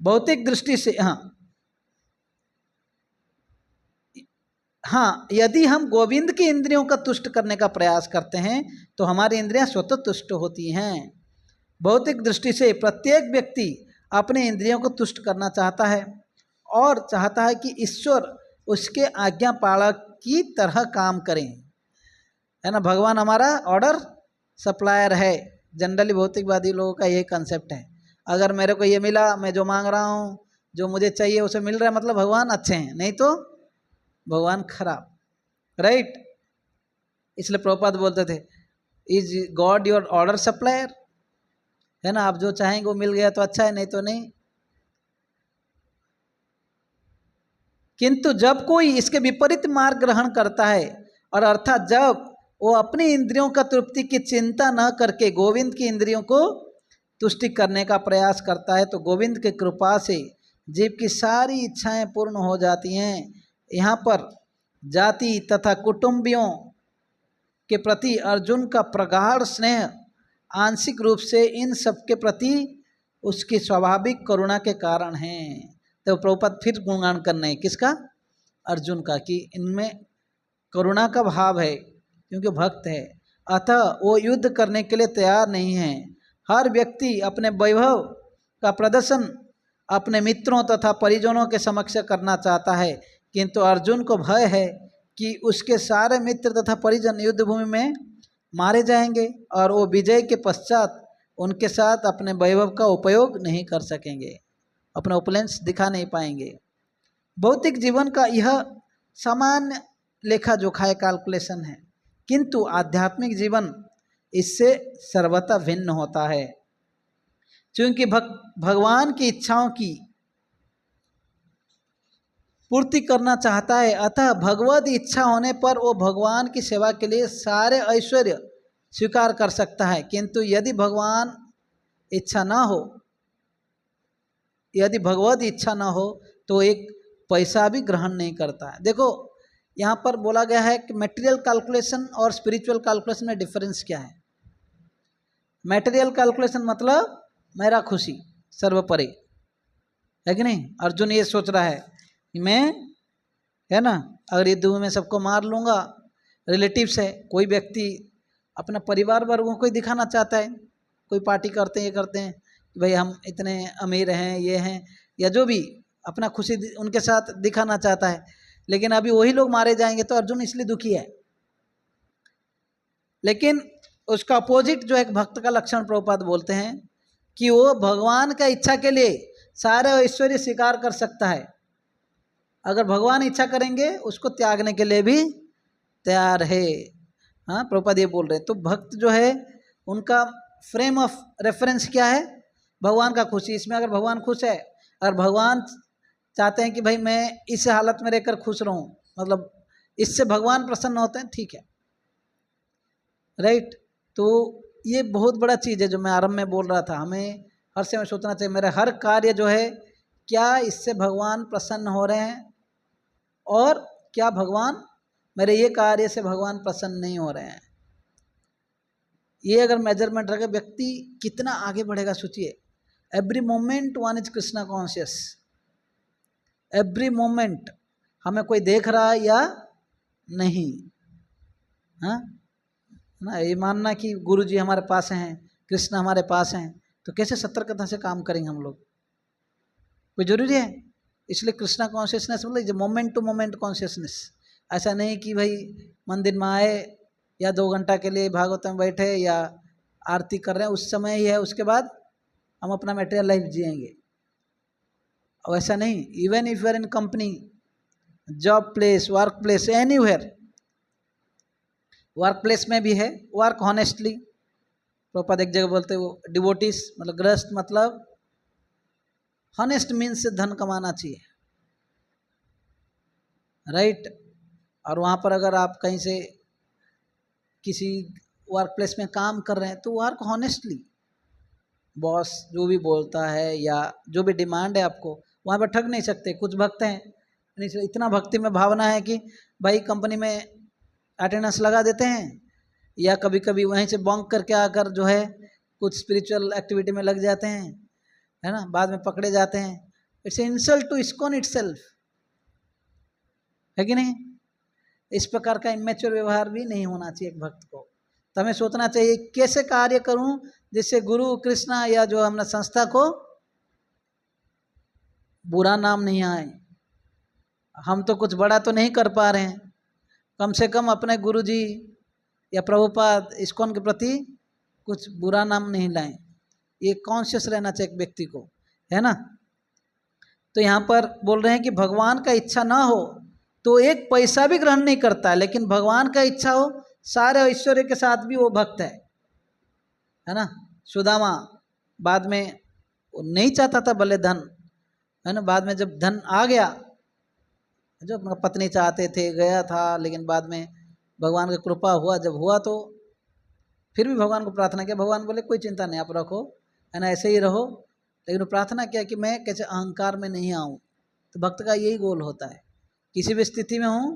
भौतिक दृष्टि से, हाँ यदि हम गोविंद की इंद्रियों का तुष्ट करने का प्रयास करते हैं तो हमारी इंद्रियां स्वतः तुष्ट होती हैं। भौतिक दृष्टि से प्रत्येक व्यक्ति अपने इंद्रियों को तुष्ट करना चाहता है और चाहता है कि ईश्वर उसके आज्ञा पालक की तरह काम करें, है ना। भगवान हमारा ऑर्डर सप्लायर है। जनरली भौतिकवादी लोगों का यही कंसेप्ट है, अगर मेरे को ये मिला, मैं जो मांग रहा हूँ, जो मुझे चाहिए उसे मिल रहा है, मतलब भगवान अच्छे हैं, नहीं तो भगवान खराब, राइट। इसलिए प्रभुपाद बोलते थे is God your order supplier, है ना। आप जो चाहेंगे वो मिल गया तो अच्छा है, नहीं तो नहीं। किंतु जब कोई इसके विपरीत मार्ग ग्रहण करता है, और अर्थात जब वो अपनी इंद्रियों का तृप्ति की चिंता न करके गोविंद की इंद्रियों को तुष्टि करने का प्रयास करता है, तो गोविंद की कृपा से जीव की सारी इच्छाएं पूर्ण हो जाती हैं। यहाँ पर जाति तथा कुटुंबियों के प्रति अर्जुन का प्रगाढ़ स्नेह आंशिक रूप से इन सब के प्रति उसकी स्वाभाविक करुणा के कारण है। तो प्रभुपाद फिर गुणगान करना है किसका, अर्जुन का, कि इनमें करुणा का भाव है क्योंकि भक्त है। अतः वो युद्ध करने के लिए तैयार नहीं है। हर व्यक्ति अपने वैभव का प्रदर्शन अपने मित्रों तथा परिजनों के समक्ष करना चाहता है, किंतु अर्जुन को भय है कि उसके सारे मित्र तथा परिजन युद्ध भूमि में मारे जाएंगे और वो विजय के पश्चात उनके साथ अपने वैभव का उपयोग नहीं कर सकेंगे, अपना उपलेंस दिखा नहीं पाएंगे। भौतिक जीवन का यह सामान्य लेखा जोखा कैलकुलेशन है, किंतु आध्यात्मिक जीवन इससे सर्वथा भिन्न होता है। क्योंकि भगवान की इच्छाओं की पूर्ति करना चाहता है, अतः भगवद इच्छा होने पर वो भगवान की सेवा के लिए सारे ऐश्वर्य स्वीकार कर सकता है। किंतु यदि भगवान इच्छा ना हो, यदि भगवद इच्छा ना हो तो एक पैसा भी ग्रहण नहीं करता है। देखो यहाँ पर बोला गया है कि मटेरियल कैलकुलेशन और स्पिरिचुअल कैलकुलेशन में डिफरेंस क्या है। मटेरियल कैलकुलेशन मतलब मेरा खुशी सर्वोपरि, है कि नहीं। अर्जुन ये सोच रहा है कि मैं, है ना, अगर युद्ध में सबको मार लूँगा रिलेटिव्स है, कोई व्यक्ति अपना परिवार वर्गों को ही दिखाना चाहता है, कोई पार्टी करते हैं, ये करते हैं कि भाई हम इतने अमीर हैं, ये हैं, या जो भी अपना खुशी उनके साथ दिखाना चाहता है। लेकिन अभी वही लोग मारे जाएंगे तो अर्जुन इसलिए दुखी है। लेकिन उसका अपोजिट जो एक भक्त का लक्षण प्रभुपाद बोलते हैं कि वो भगवान का इच्छा के लिए सारे ऐश्वर्य स्वीकार कर सकता है। अगर भगवान इच्छा करेंगे उसको त्यागने के लिए भी तैयार है। हाँ, प्रभुपाद ये बोल रहे हैं। तो भक्त जो है उनका फ्रेम ऑफ रेफरेंस क्या है? भगवान का खुशी। इसमें अगर भगवान खुश है, अगर भगवान चाहते हैं कि भाई मैं इस हालत में रहकर खुश रहूं, मतलब इससे भगवान प्रसन्न होते हैं, ठीक है, राइट। तो ये बहुत बड़ा चीज़ है जो मैं आरंभ में बोल रहा था, हमें हर समय सोचना चाहिए मेरा हर कार्य जो है क्या इससे भगवान प्रसन्न हो रहे हैं, और क्या भगवान मेरे ये कार्य से भगवान प्रसन्न नहीं हो रहे हैं। ये अगर मेजरमेंट रखे व्यक्ति कितना आगे बढ़ेगा सोचिए। Every moment one is Krishna conscious. Every moment हमें कोई देख रहा है या नहीं, हाँ ना। ये मानना कि गुरु जी हमारे पास हैं, कृष्ण हमारे पास हैं, तो कैसे सतर्कता से काम करेंगे हम लोग? कोई जरूरी है? इसलिए कृष्णा कॉन्शियसनेस मतलब मोमेंट टू मोमेंट कॉन्शियसनेस। ऐसा नहीं कि भाई मंदिर में आए या 2 घंटा के लिए भागवत में बैठे या आरती कर रहे हैं, उस समय ही है, उसके बाद हम अपना मेटेरियल लाइफ जिएंगे। वैसा नहीं। Even if you are in company, job place, work place, anywhere, work place में भी है वर्क हॉनेस्टली। प्रभुपाद एक जगह बोलते वो डिवोटिस मतलब गृहस्थ मतलब हॉनेस्ट मीन्स से धन कमाना चाहिए, राइट। और वहाँ पर अगर आप कहीं से किसी वर्क प्लेस में काम कर रहे हैं तो वर्क हॉनेस्टली, बॉस जो भी बोलता है या जो भी डिमांड है आपको, वहाँ पर ठग नहीं सकते। कुछ भक्त हैं इतना भक्ति में भावना है कि भाई कंपनी में अटेंडेंस लगा देते हैं, या कभी कभी वहीं से बंक करके आकर जो है कुछ स्पिरिचुअल एक्टिविटी में लग जाते हैं, है ना, बाद में पकड़े जाते हैं। It's insult to ISKCON itself, है कि नहीं? इस प्रकार का इमेच्योर व्यवहार भी नहीं होना चाहिए एक भक्त को। तो हमें सोचना चाहिए कैसे कार्य करूं जिससे गुरु कृष्णा या जो हमने संस्था को बुरा नाम नहीं आए। हम तो कुछ बड़ा तो नहीं कर पा रहे हैं, कम से कम अपने गुरु जी या प्रभुपाद इस्कॉन के प्रति कुछ बुरा नाम नहीं लाएं। ये कॉन्शियस रहना चाहिए एक व्यक्ति को, है ना। तो यहाँ पर बोल रहे हैं कि भगवान का इच्छा ना हो तो एक पैसा भी ग्रहण नहीं करता है, लेकिन भगवान का इच्छा हो सारे ऐश्वर्य के साथ भी वो भक्त है ना। सुदामा बाद में वो नहीं चाहता था भले धन, है ना, बाद में जब धन आ गया, जो पत्नी चाहते थे, गया था, लेकिन बाद में भगवान की कृपा हुआ, जब हुआ तो फिर भी भगवान को प्रार्थना किया। भगवान बोले कोई चिंता नहीं, आप रखो, है ना, ऐसे ही रहो। लेकिन वो प्रार्थना किया कि मैं कैसे अहंकार में नहीं आऊँ। तो भक्त का यही गोल होता है, किसी भी स्थिति में हूँ,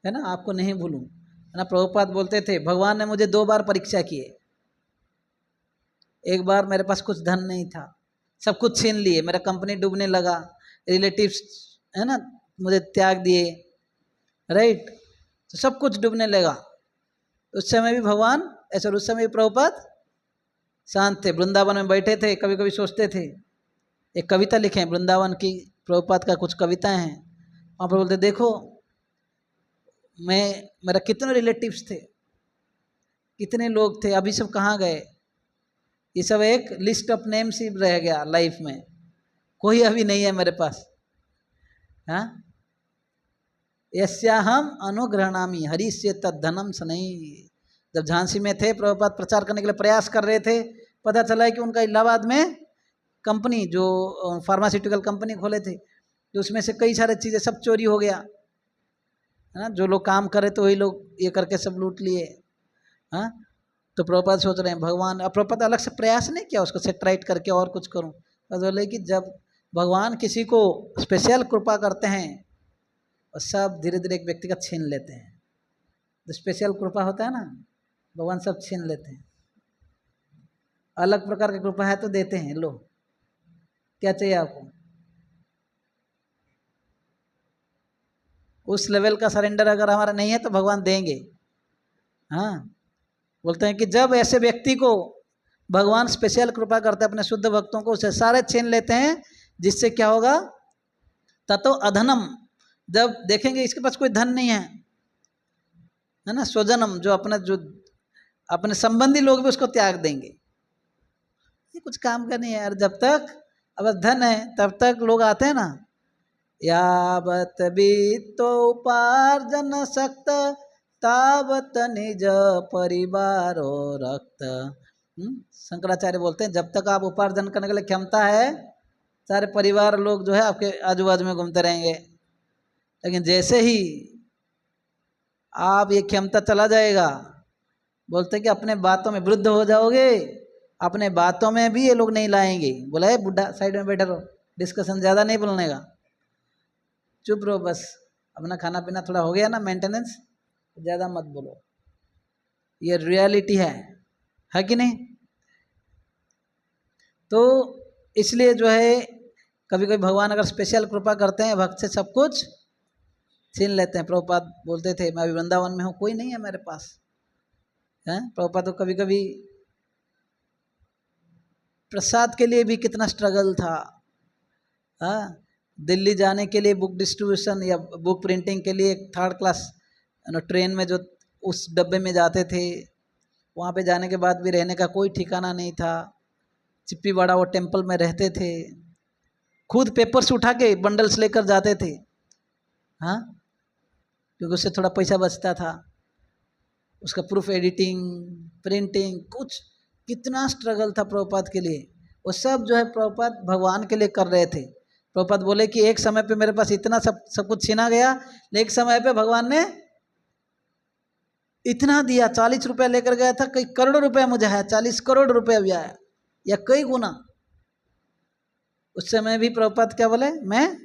है ना, आपको नहीं भूलूं, है ना। प्रभुपाद बोलते थे भगवान ने मुझे 2 बार परीक्षा किए। एक बार मेरे पास कुछ धन नहीं था, सब कुछ छीन लिए, मेरा कंपनी डूबने लगा, रिलेटिव्स, है ना, मुझे त्याग दिए, राइट, तो सब कुछ डूबने लगा। उस समय भी भगवान ऐसा, उस समय भी प्रभुपाद शांत थे, वृंदावन में बैठे थे। कभी कभी सोचते थे, एक कविता लिखे हैं वृंदावन की, प्रभुपाद का कुछ कविताएं हैं, वहाँ पर बोलते देखो मेरा कितने रिलेटिव्स थे, कितने लोग थे, अभी सब कहाँ गए। ये सब एक लिस्ट ऑफ नेम्स ही रह गया लाइफ में, कोई अभी नहीं है मेरे पास। हाँ, यस्याहम अनुग्रहणामी हरिष्ये तद्धनम सनई। जब झांसी में थे, प्रभुपाद प्रचार करने के लिए प्रयास कर रहे थे, पता चला है कि उनका इलाहाबाद में कंपनी, जो फार्मास्यूटिकल कंपनी खोले थे, तो उसमें से कई सारी चीज़ें सब चोरी हो गया, है ना। जो लोग काम करे तो वही लोग ये करके सब लूट लिए। हाँ, तो प्रभुपाद सोच रहे हैं भगवान, अब प्रभुपाद अलग से प्रयास नहीं किया उसको सेट राइट करके और कुछ करूँ, बस बोले कि जब भगवान किसी को स्पेशल कृपा करते हैं और सब धीरे धीरे एक व्यक्ति का छीन लेते हैं। जो स्पेशल कृपा होता है ना, भगवान सब छीन लेते हैं। अलग प्रकार की कृपा है तो देते हैं, लो क्या चाहिए आपको। उस लेवल का सरेंडर अगर हमारा नहीं है तो भगवान देंगे, हाँ, बोलते हैं कि जब ऐसे व्यक्ति को भगवान स्पेशल कृपा करते हैं अपने शुद्ध भक्तों को, उसे सारे छीन लेते हैं, जिससे क्या होगा, ततो अधनम, जब देखेंगे इसके पास कोई धन नहीं है ना, स्वजनम, जो अपने संबंधी लोग भी उसको त्याग देंगे, ये कुछ काम का नहीं है यार, जब तक अब धन है तब तक लोग आते हैं ना, यावत वित्तो उपार्जन शक्त तावत निज परिवारो रक्त। शंकराचार्य बोलते हैं जब तक आप उपार्जन करने के लिए क्षमता है, सारे परिवार लोग जो है आपके आजू बाजू में घूमते रहेंगे, लेकिन जैसे ही आप ये क्षमता चला जाएगा, बोलते कि अपने बातों में वृद्ध हो जाओगे, अपने बातों में भी ये लोग नहीं लाएंगे। बोला है बुढ़ा साइड में बैठा रहो, डिस्कशन ज़्यादा नहीं बोलने का, चुप रहो, बस अपना खाना पीना थोड़ा हो गया ना मेंटेनेंस, ज़्यादा मत बोलो, ये रियलिटी है कि नहीं। तो इसलिए जो है कभी कभी भगवान अगर स्पेशल कृपा करते हैं, भक्त से सब कुछ छीन लेते हैं। प्रभुपाद बोलते थे मैं अभी वृंदावन में हूँ, कोई नहीं है मेरे पास, हैं। प्रभुपाद तो कभी कभी प्रसाद के लिए भी कितना स्ट्रगल था, हाँ, दिल्ली जाने के लिए बुक डिस्ट्रीब्यूशन या बुक प्रिंटिंग के लिए 3rd क्लास ट्रेन में जो उस डब्बे में जाते थे, वहाँ पे जाने के बाद भी रहने का कोई ठिकाना नहीं था, चिप्पीवाड़ा वो टेम्पल में रहते थे, खुद पेपर्स उठा के बंडल्स लेकर जाते थे, हाँ, क्योंकि उससे थोड़ा पैसा बचता था, उसका प्रूफ एडिटिंग प्रिंटिंग कुछ, कितना स्ट्रगल था प्रभुपाद के लिए, वो सब जो है प्रभुपाद भगवान के लिए कर रहे थे। प्रभुपाद बोले कि एक समय पे मेरे पास इतना सब कुछ छीना गया, एक समय पे भगवान ने इतना दिया, 40 रुपया लेकर गया था, कई करोड़ रुपया मुझे आया, 40 करोड़ रुपया भी आया, या कई गुना। उस समय भी प्रभुपाद क्या बोले, मैं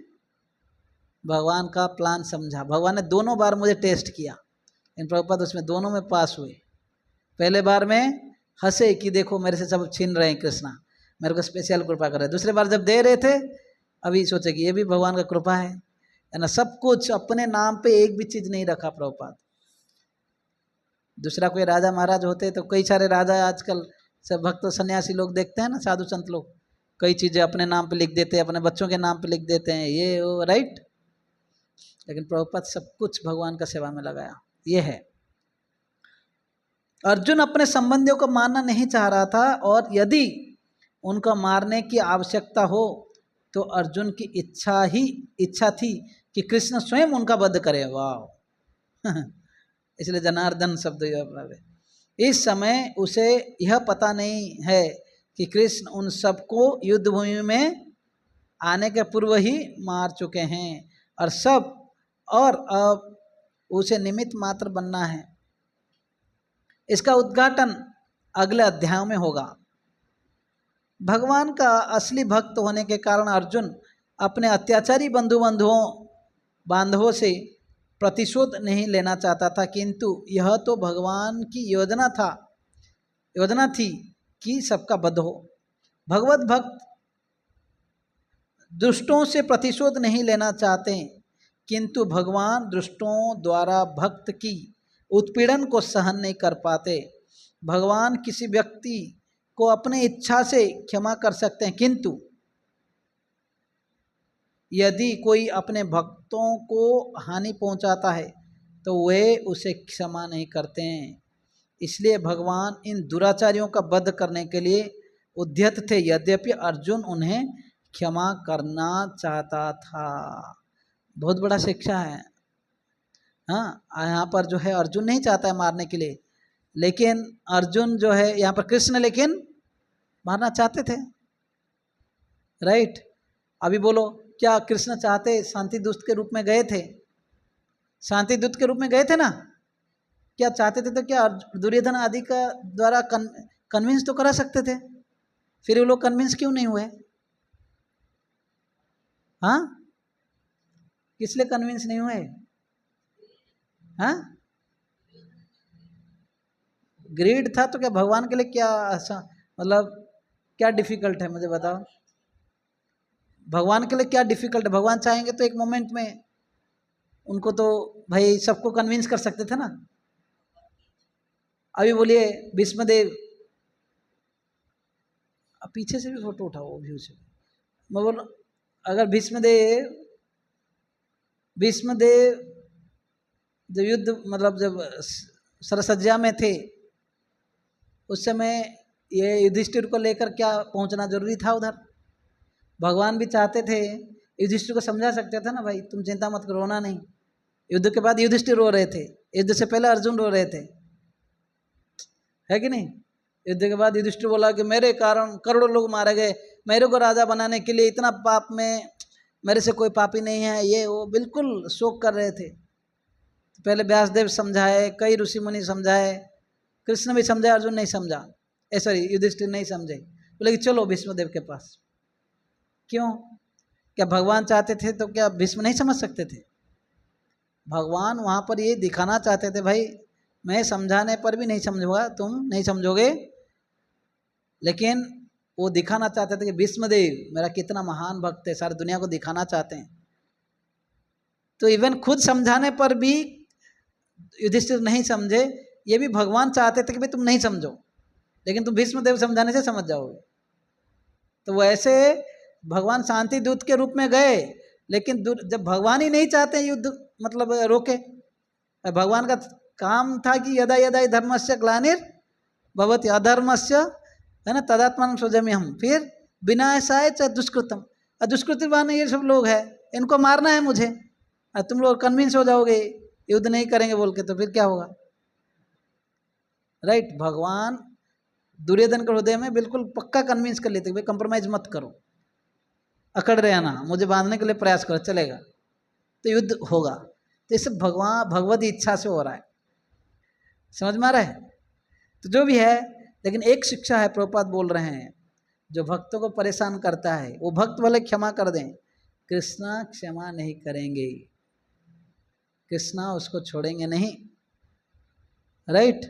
भगवान का प्लान समझा, भगवान ने दोनों बार मुझे टेस्ट किया, इन प्रभुपाद उसमें दोनों में पास हुए। पहले बार में हंसे कि देखो मेरे से सब छीन रहे हैं कृष्णा, मेरे को स्पेशल कृपा कर रहे हैं। दूसरे बार जब दे रहे थे, अभी सोचे कि ये भी भगवान का कृपा है ना, सब कुछ अपने नाम पे एक भी चीज़ नहीं रखा प्रभुपाद। दूसरा कोई राजा महाराज होते तो कई सारे राजा आजकल सब भक्त सन्यासी लोग देखते हैं ना, साधु संत लोग कई चीज़ें अपने नाम पे लिख देते हैं, अपने बच्चों के नाम पे लिख देते हैं, ये वो राइट, लेकिन प्रभुपाद सब कुछ भगवान का सेवा में लगाया, ये है। अर्जुन अपने संबंधियों को मारना नहीं चाह रहा था, और यदि उनको मारने की आवश्यकता हो तो अर्जुन की इच्छा थी कि कृष्ण स्वयं उनका वध करे। वाह इसलिए जनार्दन शब्द इस समय उसे यह पता नहीं है कि कृष्ण उन सबको युद्ध भूमि में आने के पूर्व ही मार चुके हैं, और अब उसे निमित्त मात्र बनना है। इसका उद्घाटन अगले अध्याय में होगा। भगवान का असली भक्त होने के कारण अर्जुन अपने अत्याचारी बांधवों से प्रतिशोध नहीं लेना चाहता था, किंतु यह तो भगवान की योजना थी कि सबका वध हो। भगवत भक्त दुष्टों से प्रतिशोध नहीं लेना चाहते, किंतु भगवान दुष्टों द्वारा भक्त की उत्पीड़न को सहन नहीं कर पाते। भगवान किसी व्यक्ति को अपने इच्छा से क्षमा कर सकते हैं, किंतु यदि कोई अपने भक्तों को हानि पहुंचाता है तो वे उसे क्षमा नहीं करते हैं। इसलिए भगवान इन दुराचारियों का वध करने के लिए उद्यत थे, यद्यपि अर्जुन उन्हें क्षमा करना चाहता था। बहुत बड़ा शिक्षा है। हाँ, यहाँ पर जो है अर्जुन नहीं चाहता है मारने के लिए, लेकिन अर्जुन जो है यहाँ पर कृष्ण लेकिन मारना चाहते थे, राइट। अभी बोलो, क्या कृष्ण चाहते शांति दूत के रूप में गए थे? शांति दूत के रूप में गए थे ना, क्या चाहते थे तो क्या दुर्योधन आदि का द्वारा कन्विंस तो करा सकते थे, फिर वो लोग कन्विंस क्यों नहीं हुए? हाँ, किस लिए कन्विंस नहीं हुए? हाँ, ग्रीड था तो क्या भगवान के लिए क्या मतलब क्या डिफिकल्ट है, मुझे बताओ। भगवान के लिए क्या डिफिकल्ट है? भगवान चाहेंगे तो एक मोमेंट में उनको तो भाई सबको कन्विंस कर सकते थे ना। अभी बोलिए भीष्मदेव, अब पीछे से भी फोटो उठाओ व्यू से। मैं बोल, अगर भीष्मदेव जब युद्ध मतलब जब सरसज्जा में थे उस समय ये युधिष्ठिर को लेकर क्या पहुंचना जरूरी था उधर? भगवान भी चाहते थे, युधिष्ठिर को समझा सकते थे ना, भाई तुम चिंता मत करो, रोना नहीं। युद्ध के बाद युधिष्ठिर रो रहे थे, युद्ध से पहले अर्जुन रो रहे थे, है कि नहीं? युद्ध के बाद युधिष्ठिर बोला कि मेरे कारण करोड़ों लोग मारे गए, मेरे को राजा बनाने के लिए इतना पाप में, मेरे से कोई पापी नहीं है, ये वो बिल्कुल शोक कर रहे थे। तो पहले व्यासदेव समझाए, कई ऋषि मुनि समझाए, कृष्ण भी समझाए, अर्जुन नहीं समझा, सॉरी युधिष्ठिर नहीं समझे। बोले कि चलो भीष्मदेव के पास। क्यों? क्या भगवान चाहते थे तो क्या भीष्म नहीं समझ सकते थे? भगवान वहाँ पर ये दिखाना चाहते थे, भाई मैं समझाने पर भी नहीं समझूंगा, तुम नहीं समझोगे, लेकिन वो दिखाना चाहते थे कि भीष्मदेव मेरा कितना महान भक्त है, सारी दुनिया को दिखाना चाहते हैं। तो इवन खुद समझाने पर भी युधिष्ठिर नहीं समझे, ये भी भगवान चाहते थे कि भाई तुम नहीं समझो, लेकिन तुम भीष्मदेव समझाने से समझ जाओगे। तो वैसे भगवान शांति दूत के रूप में गए, लेकिन जब भगवान ही नहीं चाहते युद्ध मतलब रोके, भगवान का काम था कि यदा यदा धर्मस्य ग्लानिर भवति अधर्मस्य, है ना, तदात्मान सृजामि हम, फिर विनाशाय च दुष्कृतम, दुष्कृतिवान ये सब लोग हैं, इनको मारना है मुझे, तुम लोग कन्विंस हो जाओगे युद्ध नहीं करेंगे बोल के, तो फिर क्या होगा? राइट? भगवान दुर्योधन के हृदय में बिल्कुल पक्का कन्विंस कर लेते, भाई कंप्रोमाइज मत करो, अकड़ रहना, मुझे बांधने के लिए प्रयास करो, चलेगा तो युद्ध होगा। तो ये सब भगवान भगवत इच्छा से हो रहा है, समझ में आ रहा है? तो जो भी है, लेकिन एक शिक्षा है, प्रभुपाद बोल रहे हैं, जो भक्तों को परेशान करता है वो भक्त भले क्षमा कर दें, कृष्णा क्षमा नहीं करेंगे, कृष्णा उसको छोड़ेंगे नहीं। राइट?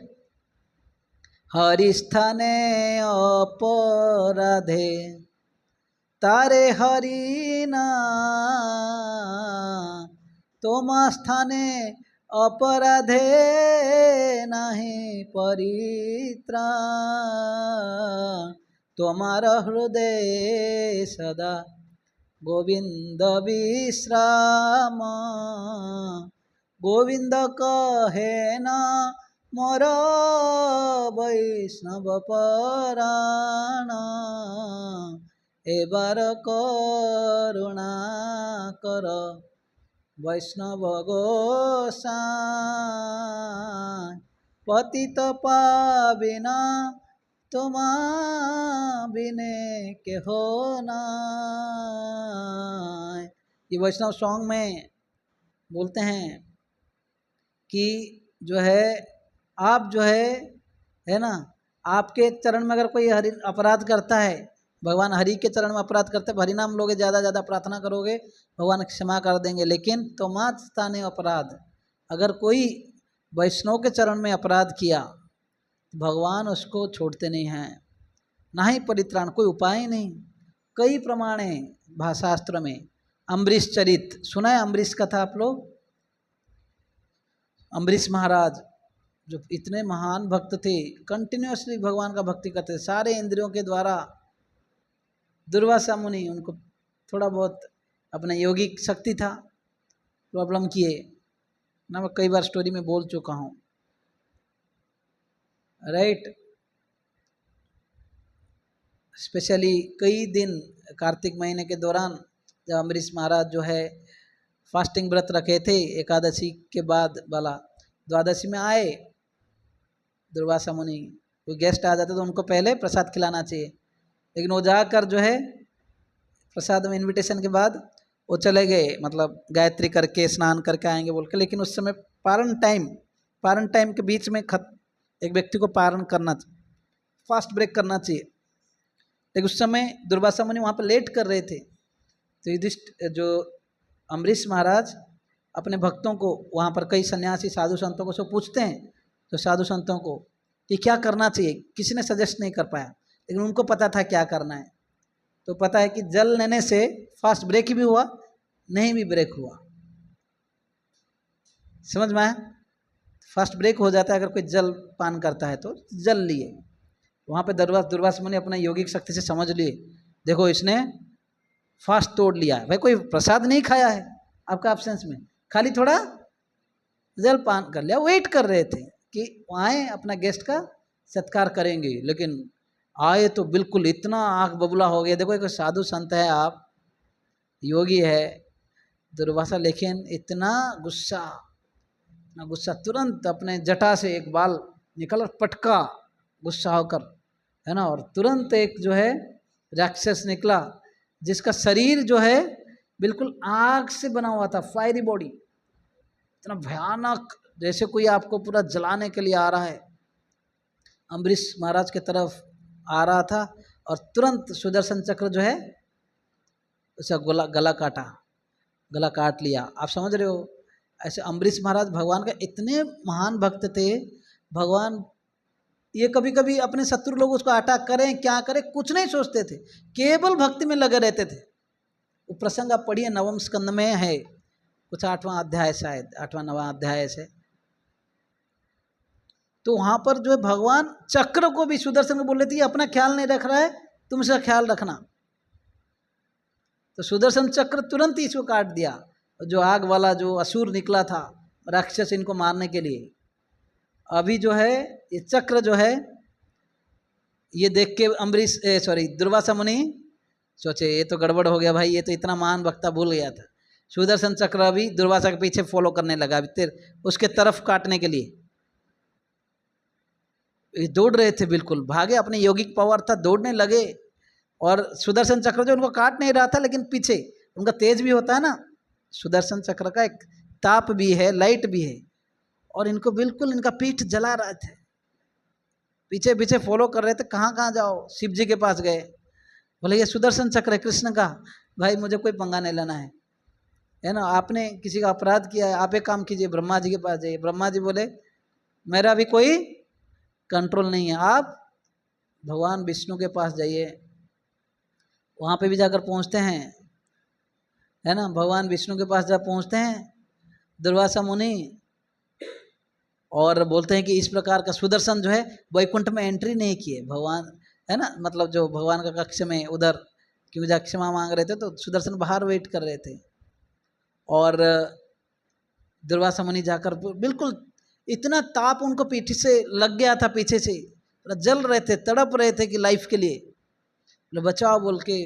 हरिस्थाने अपराधे तारे हरिना, तोमा स्थाने अपराधे नहीं परित्रा, तुम्हारा हृदय सदा गोविंद विश्राम, गोविंद कहे ना मोर वैष्णव पराण, एबार करुणा कर वैष्णव गोसाई, पतित पाविना तुमा बिने के हो ना। ये वैष्णव सॉन्ग में बोलते हैं कि जो है आप जो है ना, आपके चरण में अगर कोई हरि अपराध करता है, भगवान हरि के चरण में अपराध करते हैं, हरि नाम लोगे, ज़्यादा ज़्यादा प्रार्थना करोगे, भगवान क्षमा कर देंगे। लेकिन तोमात स्थाने अपराध, अगर कोई वैष्णव के चरण में अपराध किया, भगवान उसको छोड़ते नहीं हैं, ना ही परित्राण, कोई उपाय नहीं। कई प्रमाण हैं भाषास्त्र में। अम्बरीश चरित सुना है? अम्बरीश कथा आप लोग? अम्बरीश महाराज जो इतने महान भक्त थे, कंटिन्यूअसली भगवान का भक्ति करते थे, सारे इंद्रियों के द्वारा। दुर्वासा मुनि उनको थोड़ा बहुत अपने योगिक शक्ति था, प्रॉब्लम किए ना, मैं कई बार स्टोरी में बोल चुका हूँ। राइट? स्पेशली कई दिन कार्तिक महीने के दौरान जब अम्बरीश महाराज जो है फास्टिंग व्रत रखे थे, एकादशी के बाद वाला, द्वादशी में आए दुर्वासा मुनि, कोई गेस्ट आ जाते तो उनको पहले प्रसाद खिलाना चाहिए, लेकिन वो जाकर जो है प्रसाद में इनविटेशन के बाद वो चले गए, मतलब गायत्री करके स्नान करके आएंगे बोल के। लेकिन उस समय पारण टाइम के बीच में एक व्यक्ति को पारण करना, फास्ट ब्रेक करना चाहिए, लेकिन उस समय दुर्वासा मुनि वहाँ पर लेट कर रहे थे। तो युधिष्ठिर जो अम्बरीश महाराज अपने भक्तों को, वहाँ पर कई सन्यासी साधु संतों को सब पूछते हैं, तो साधु संतों को कि क्या करना चाहिए, किसी ने सजेस्ट नहीं कर पाया, लेकिन उनको पता था क्या करना है। तो पता है कि जल लेने से फास्ट ब्रेक भी हुआ, नहीं भी ब्रेक हुआ। समझ में आया? फास्ट ब्रेक हो जाता है अगर कोई जल पान करता है तो जल लिए। वहाँ पे दुर्वासा मुनि अपना योगिक शक्ति से समझ लिए, देखो इसने फास्ट तोड़ लिया है, भाई कोई प्रसाद नहीं खाया है आपका एब्सेंस में, खाली थोड़ा जल पान कर लिया। वेट कर रहे थे कि आए अपना गेस्ट का सत्कार करेंगे, लेकिन आए तो बिल्कुल इतना आंख बबूला हो गया। देखो एक साधु संत है, आप योगी है दुर्वासा, लेकिन इतना गुस्सा तुरंत अपने जटा से एक बाल निकल और पटका गुस्सा होकर, है ना, और तुरंत एक जो है राक्षस निकला जिसका शरीर जो है बिल्कुल आग से बना हुआ था, फायरी बॉडी, इतना भयानक जैसे कोई आपको पूरा जलाने के लिए आ रहा है। अम्बरीश महाराज के तरफ आ रहा था और तुरंत सुदर्शन चक्र जो है उसका गला काट लिया। आप समझ रहे हो, ऐसे अम्बरीश महाराज भगवान का इतने महान भक्त थे। भगवान ये कभी कभी अपने शत्रु लोग उसको अटैक करें क्या करें कुछ नहीं सोचते थे, केवल भक्ति में लगे रहते थे। वो प्रसंग आप पढ़िए, नवम स्कंद में है, कुछ 8वां अध्याय, शायद 8वां 9वां अध्याय से। तो वहां पर जो है भगवान चक्र को भी सुदर्शन को बोल रहे थे अपना ख्याल नहीं रख रहा है, तुम इसका ख्याल रखना। तो सुदर्शन चक्र तुरंत ही इसको काट दिया। जो आग वाला जो असुर निकला था राक्षस इनको मारने के लिए, अभी जो है ये चक्र जो है ये देख के दुर्वासा मुनि सोचे ये तो गड़बड़ हो गया भाई, ये तो इतना महान वक्ता भूल गया था। सुदर्शन चक्र अभी दुर्वासा के पीछे फॉलो करने लगा, उसके तरफ काटने के लिए ये दौड़ रहे थे, बिल्कुल भागे, अपने यौगिक पावर था, दौड़ने लगे। और सुदर्शन चक्र जो उनको काट नहीं रहा था, लेकिन पीछे उनका तेज भी होता है ना, सुदर्शन चक्र का एक ताप भी है, लाइट भी है, और इनको बिल्कुल इनका पीठ जला रहे थे, पीछे पीछे फॉलो कर रहे थे। कहाँ कहाँ जाओ, शिव जी के पास गए, बोले ये सुदर्शन चक्र है। कृष्ण का भाई मुझे कोई पंगा नहीं लेना है ना, आपने किसी का अपराध किया है, आप एक काम कीजिए, ब्रह्मा जी के पास जाइए। ब्रह्मा जी बोले मेरा भी कोई कंट्रोल नहीं है, आप भगवान विष्णु के पास जाइए। वहाँ पे भी जाकर पहुँचते हैं, है ना, भगवान विष्णु के पास जब पहुँचते हैं दुर्वासा मुनि, और बोलते हैं कि इस प्रकार का सुदर्शन जो है वैकुंठ में एंट्री नहीं किए भगवान, है ना, मतलब जो भगवान का कक्ष में उधर क्यों जा क्षमा मांग रहे थे, तो सुदर्शन बाहर वेट कर रहे थे। और दुर्वासा मुनि जाकर बिल्कुल इतना ताप उनको पीठ से लग गया था, पीछे से जल रहे थे, तड़प रहे थे कि लाइफ के लिए, बोले बचाओ बोल के।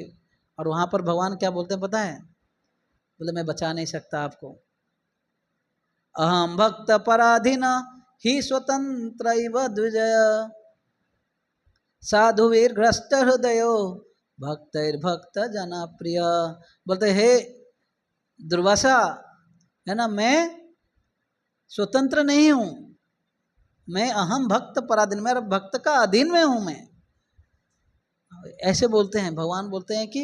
और वहाँ पर भगवान क्या बोलते हैं पता है, बोले मैं बचा नहीं सकता आपको, अहम भक्त पराधीन ही स्वतंत्र द्विजय साधुवीरग्रस्त हृदयो भक्त जना प्रिय। बोलते हे दुर्वासा, है ना, मैं स्वतंत्र नहीं हूँ, मैं अहम भक्त पराधीन, मेरा भक्त का अधीन में हूँ मैं, ऐसे बोलते हैं। भगवान बोलते हैं कि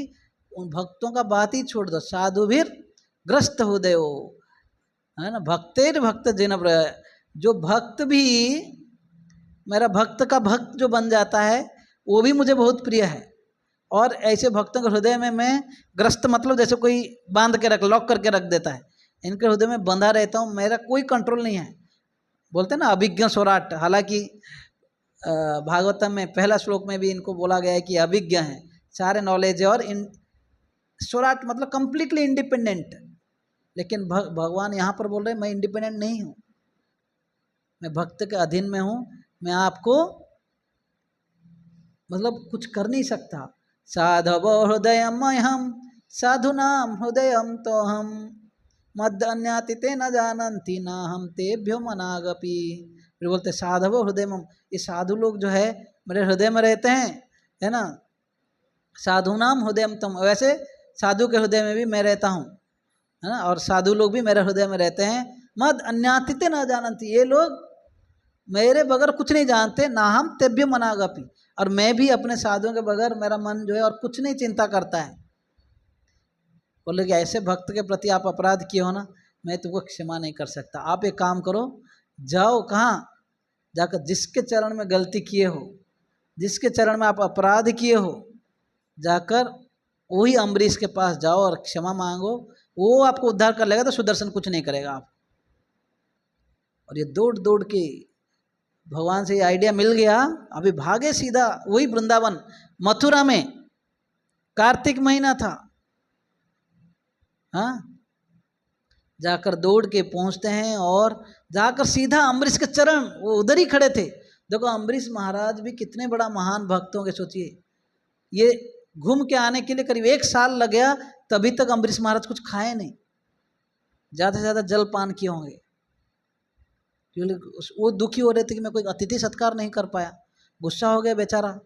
उन भक्तों का बात ही छोड़ दो, साधुवीर ग्रस्त हृदय, है ना, भक्त जिन, जो भक्त भी मेरा भक्त का भक्त जो बन जाता है वो भी मुझे बहुत प्रिय है। और ऐसे भक्तों के हृदय में मैं ग्रस्त, मतलब जैसे कोई बांध के लॉक करके रख देता है, इनके हृदय में बंधा रहता हूँ, मेरा कोई कंट्रोल नहीं है। बोलते हैं ना अभिज्ञ सौराट, हालांकि भागवतम में पहला श्लोक में भी इनको बोला गया है कि अभिज्ञ हैं, सारे नॉलेज है, और सौराट मतलब कंप्लीटली इंडिपेंडेंट। लेकिन भगवान यहाँ पर बोल रहे हैं मैं इंडिपेंडेंट नहीं हूँ, मैं भक्त के अधीन में हूँ, मैं आपको मतलब कुछ कर नहीं सकता। साधव हृदय हम साधुनाम हृदय तो हम मद अन्याति ते न जानन्ति ना हम तेभ्यो मनागपि। फिर बोलते साधव हृदय में, ये साधु लोग जो है मेरे हृदय में रहते हैं, है ना, साधुनाम हृदय तम, वैसे साधु के हृदय में भी मैं रहता हूँ, है ना, और साधु लोग भी मेरे हृदय में रहते हैं। मद अन्याति ते न जानन्ति, ये लोग मेरे बगैर कुछ नहीं जानते, ना हम तेभ्यो मनागपि, और मैं भी अपने साधुओं के बगैर मेरा मन जो है और कुछ नहीं चिंता करता है। बोले कि ऐसे भक्त के प्रति आप अपराध किए हो ना, मैं तुमको क्षमा नहीं कर सकता। आप एक काम करो, जाओ कहाँ जाकर जिसके चरण में गलती किए हो, जिसके चरण में आप अपराध किए हो, जाकर वही अम्बरीश के पास जाओ और क्षमा मांगो, वो आपको उद्धार कर लेगा, तो सुदर्शन कुछ नहीं करेगा आप। और ये दौड़ दौड़ के भगवान से ये आइडिया मिल गया, अभी भागे सीधा वही वृंदावन, मथुरा में कार्तिक महीना था। हाँ, जाकर दौड़ के पहुंचते हैं और जाकर सीधा अम्बरीश के चरण, वो उधर ही खड़े थे। देखो अम्बरीश महाराज भी कितने बड़ा महान भक्त होंगे, सोचिए। ये घूम के आने के लिए करीब 1 साल लग गया, तभी तक अम्बरीश महाराज कुछ खाए नहीं, ज़्यादा से ज़्यादा जल पान किए होंगे, क्योंकि वो दुखी हो रहे थे कि मैं कोई अतिथि सत्कार नहीं कर पाया। गुस्सा हो गया बेचारा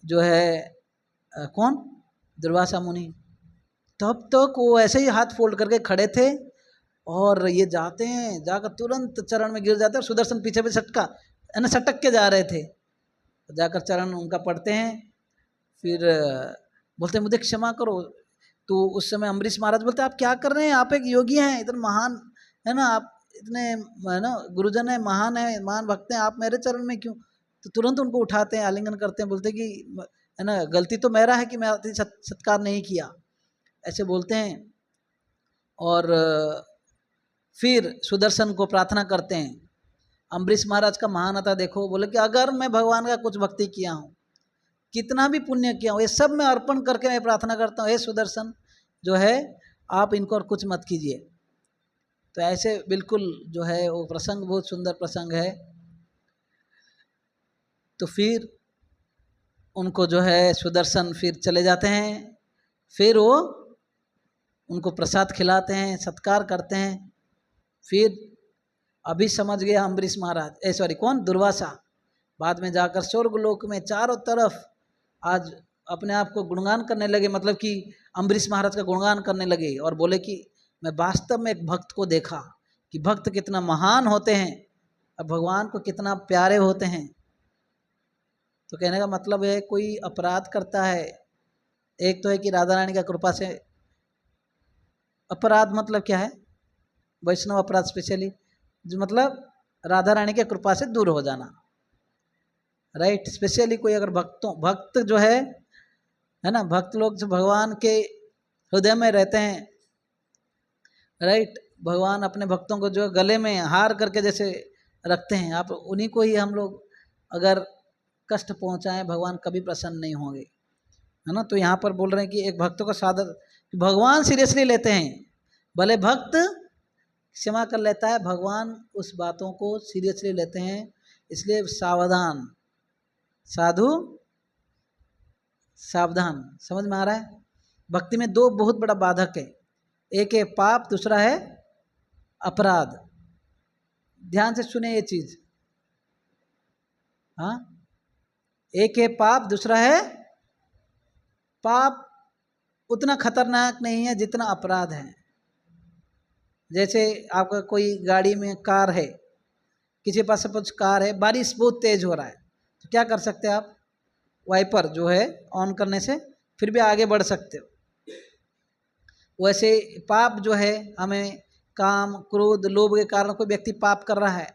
जो है कौन, दुर्वासा मुनि। तब तक वो ऐसे ही हाथ फोल्ड करके खड़े थे और ये जाते हैं, जाकर तुरंत चरण में गिर जाते हैं। सुदर्शन पीछे पे सटका है ना, सटक के जा रहे थे, जाकर चरण उनका पढ़ते हैं, फिर बोलते हैं मुझे क्षमा करो। तो उस समय अम्बरीश महाराज बोलते हैं आप क्या कर रहे हैं, आप एक योगी हैं, इतने महान है ना, आप इतने है ना गुरुजन है, महान है, महान भक्त हैं, आप मेरे चरण में क्यों। तो तुरंत उनको उठाते हैं, आलिंगन करते हैं, बोलते हैं कि है ना गलती तो मेरा है कि मैं अतिथि सत्कार नहीं किया, ऐसे बोलते हैं। और फिर सुदर्शन को प्रार्थना करते हैं। अम्बरीश महाराज का महानता देखो, बोले कि अगर मैं भगवान का कुछ भक्ति किया हूँ, कितना भी पुण्य किया हूँ, ये सब मैं अर्पण करके मैं प्रार्थना करता हूँ, हे सुदर्शन जो है आप इनको और कुछ मत कीजिए। तो ऐसे बिल्कुल जो है वो प्रसंग बहुत सुंदर प्रसंग है। तो फिर उनको जो है सुदर्शन फिर चले जाते हैं, फिर वो उनको प्रसाद खिलाते हैं, सत्कार करते हैं। फिर अभी समझ गया अम्बरीश महाराज, सॉरी कौन, दुर्वासा। बाद में जाकर स्वर्गलोक में चारों तरफ आज अपने आप को गुणगान करने लगे, मतलब कि अम्बरीश महाराज का गुणगान करने लगे और बोले कि मैं वास्तव में एक भक्त को देखा कि भक्त कितना महान होते हैं और भगवान को कितना प्यारे होते हैं। तो कहने का मतलब है कोई अपराध करता है, एक तो है कि राधा रानी का कृपा से, अपराध मतलब क्या है, वैष्णव अपराध स्पेशली जो मतलब राधा रानी के कृपा से दूर हो जाना, राइट। स्पेशली कोई अगर भक्त जो है ना, भक्त लोग जो भगवान के हृदय में रहते हैं, राइट। भगवान अपने भक्तों को जो गले में हार करके जैसे रखते हैं, आप उन्हीं को ही हम लोग अगर कष्ट पहुंचाएं, भगवान कभी प्रसन्न नहीं होंगे, है ना। तो यहाँ पर बोल रहे हैं कि एक भक्त को सादर, भगवान सीरियसली लेते हैं, भले भक्त क्षमा कर लेता है, भगवान उस बातों को सीरियसली लेते हैं। इसलिए सावधान, साधु सावधान, समझ में आ रहा है। भक्ति में 2 बहुत बड़ा बाधक है, एक है पाप, दूसरा है अपराध। ध्यान से सुने ये चीज, हाँ, एक है पाप, दूसरा है पाप उतना खतरनाक नहीं है जितना अपराध है। जैसे आपका कोई गाड़ी में कार है, किसी के पास सपोज कार है, बारिश बहुत तेज हो रहा है, तो क्या कर सकते हैं आप, वाइपर जो है ऑन करने से फिर भी आगे बढ़ सकते हो। वैसे पाप जो है, हमें काम क्रोध लोभ के कारण कोई व्यक्ति पाप कर रहा है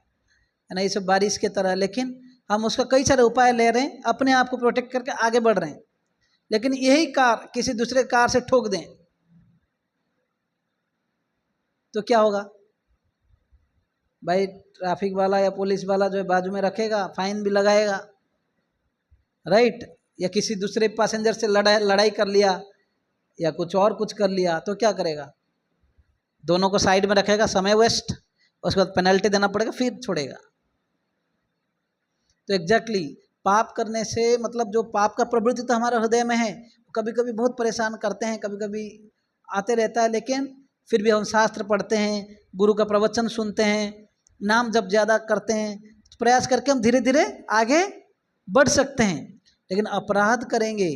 ना, ये सब बारिश के तरह, लेकिन हम उसका कई सारे उपाय ले रहे हैं, अपने आप को प्रोटेक्ट करके आगे बढ़ रहे हैं। लेकिन यही कार किसी दूसरे कार से ठोक दें तो क्या होगा भाई, ट्रैफिक वाला या पुलिस वाला जो है बाजू में रखेगा, फाइन भी लगाएगा, राइट। या किसी दूसरे पैसेंजर से लड़ाई कर लिया या कुछ और कुछ कर लिया तो क्या करेगा, दोनों को साइड में रखेगा, समय वेस्ट, उसके बाद पेनल्टी देना पड़ेगा, फिर छोड़ेगा। तो एग्जैक्टली पाप करने से मतलब जो पाप का प्रवृत्ति तो हमारे हृदय में है, कभी कभी बहुत परेशान करते हैं, कभी कभी आते रहता है, लेकिन फिर भी हम शास्त्र पढ़ते हैं, गुरु का प्रवचन सुनते हैं, नाम जप ज़्यादा करते हैं, तो प्रयास करके हम धीरे धीरे आगे बढ़ सकते हैं। लेकिन अपराध करेंगे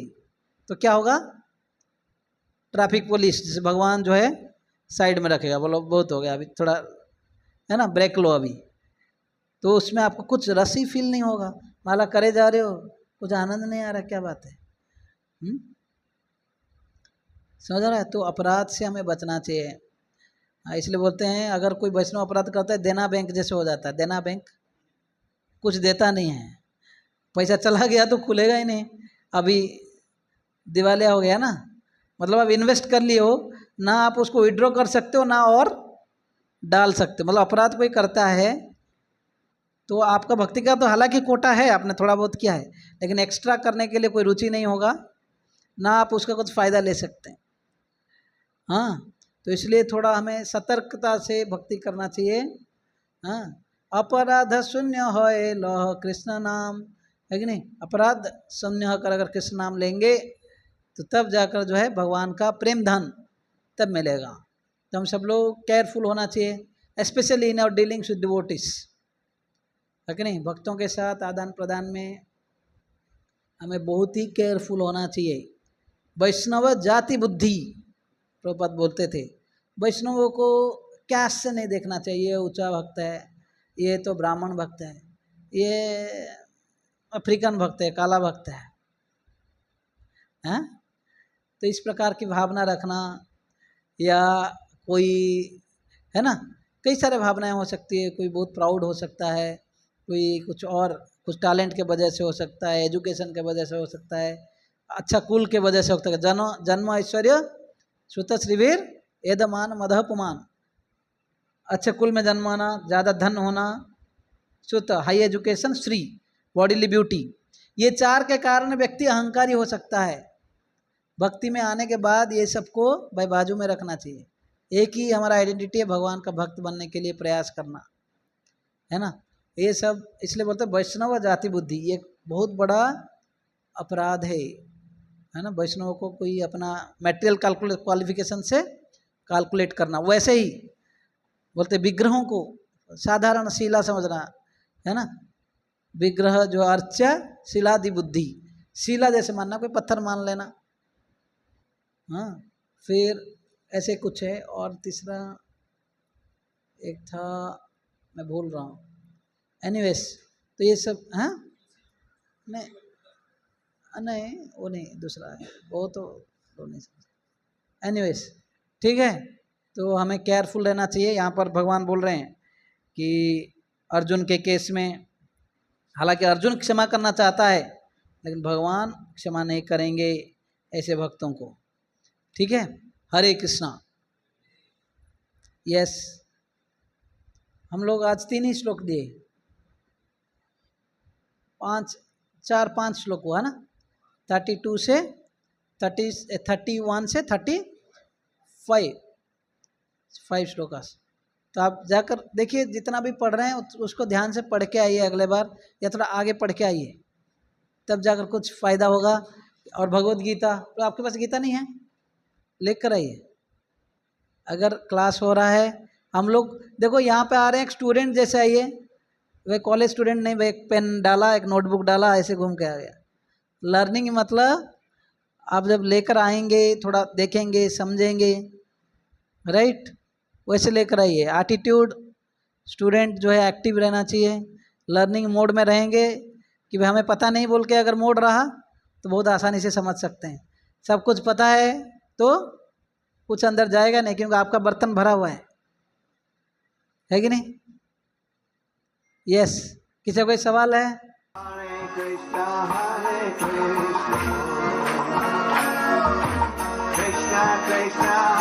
तो क्या होगा, ट्रैफिक पुलिस जैसे भगवान जो है साइड में रखेगा, बोलो बहुत हो गया, अभी थोड़ा है ना ब्रेक लो अभी, तो उसमें आपको कुछ रस ही फील नहीं होगा, माला करे जा रहे हो, कुछ आनंद नहीं आ रहा, क्या बात है, समझ रहा है। तो अपराध से हमें बचना चाहिए। इसलिए बोलते हैं अगर कोई वैष्णव अपराध करता है, देना बैंक जैसे हो जाता है। देना बैंक कुछ देता नहीं है, पैसा चला गया तो खुलेगा ही नहीं, अभी दिवालिया हो गया ना, मतलब आप इन्वेस्ट कर लिए हो ना, आप उसको विड्रॉ कर सकते हो ना और डाल सकते, मतलब अपराध कोई करता है तो आपका भक्ति का तो हालांकि कोटा है, आपने थोड़ा बहुत किया है, लेकिन एक्स्ट्रा करने के लिए कोई रुचि नहीं होगा ना, आप उसका कुछ फ़ायदा ले सकते हैं। हाँ, तो इसलिए थोड़ा हमें सतर्कता से भक्ति करना चाहिए। हाँ, अपराध शून्य होए लह कृष्ण नाम, है कि नहीं? अपराध शून्य होकर अगर कृष्ण नाम लेंगे तो तब जाकर जो है भगवान का प्रेम धन तब मिलेगा। तो हम सब लोग केयरफुल होना चाहिए, specially in our dealings with devotees, है कि नहीं? भक्तों के साथ आदान प्रदान में हमें बहुत ही केयरफुल होना चाहिए। वैष्णव जाति बुद्धि, प्रभुपाद बोलते थे, वैष्णवों को कैस्ट से नहीं देखना चाहिए, ऊंचा भक्त है, ये तो ब्राह्मण भक्त है, ये अफ्रीकन भक्त है, काला भक्त है, हैं? तो इस प्रकार की भावना रखना, या कोई, है ना, कई सारे भावनाएं हो सकती है, कोई बहुत प्राउड हो सकता है, कोई कुछ और, कुछ टैलेंट के वजह से हो सकता है, एजुकेशन के वजह से हो सकता है, अच्छा कुल के वजह से हो सकता है, जन्म ऐश्वर्य श्रुत श्रीवीर एदमान मदह पुमान, अच्छे कुल में जन्माना, ज़्यादा धन होना, श्रुत high education, Shri bodily beauty, ये चार के कारण व्यक्ति अहंकारी हो सकता है। भक्ति में आने के बाद ये सबको भाई बाजू में रखना चाहिए। एक ही हमारा आइडेंटिटी है, भगवान का भक्त बनने के लिए प्रयास करना, है ना? ये सब इसलिए बोलते हैं वैष्णव जाति बुद्धि, ये बहुत बड़ा अपराध है ना? वैष्णव को कोई अपना मटेरियल क्वालिफिकेशन से कैलकुलेट करना, वैसे ही बोलते विग्रहों को साधारण शिला समझना, है ना? विग्रह जो अर्चा शिलादि बुद्धि, शिला जैसे मानना, कोई पत्थर मान लेना। हाँ, फिर ऐसे कुछ है, और तीसरा एक था, मैं भूल रहा हूँ, एनीवेज, तो ये सब, हाँ नहीं नहीं, वो नहीं, दूसरा है वो, तो नहीं समझ। एनीवेज, ठीक है, तो हमें केयरफुल रहना चाहिए। यहाँ पर भगवान बोल रहे हैं कि अर्जुन के केस में, हालांकि अर्जुन क्षमा करना चाहता है, लेकिन भगवान क्षमा नहीं करेंगे ऐसे भक्तों को, ठीक है? हरे कृष्णा। यस, हम लोग आज 3 ही श्लोक दिए, 4-5 श्लोक हुआ ना, 32 से 31 से 35 श्लोक। तो आप जाकर देखिए, जितना भी पढ़ रहे हैं उसको ध्यान से पढ़ के आइए अगले बार, या थोड़ा आगे पढ़ के आइए, तब जाकर कुछ फ़ायदा होगा। और भगवत गीता, तो आपके पास गीता नहीं है, लेकर आइए। अगर क्लास हो रहा है, हम लोग देखो यहाँ पे आ रहे हैं, एक स्टूडेंट जैसे आइए, वे कॉलेज स्टूडेंट नहीं, वे एक पेन डाला, एक नोटबुक डाला, ऐसे घूम के आ गया। लर्निंग मतलब आप जब लेकर आएंगे, थोड़ा देखेंगे, समझेंगे, राइट, वैसे लेकर आइए। एटीट्यूड, स्टूडेंट जो है एक्टिव रहना चाहिए, लर्निंग मोड में रहेंगे कि भाई हमें पता नहीं बोल के अगर मोड रहा तो बहुत आसानी से समझ सकते हैं। सब कुछ पता है तो कुछ अंदर जाएगा नहीं, क्योंकि आपका बर्तन भरा हुआ है कि नहीं? यस, किसी कोई सवाल है? हरे कृष्णा कृष्णा कृष्णा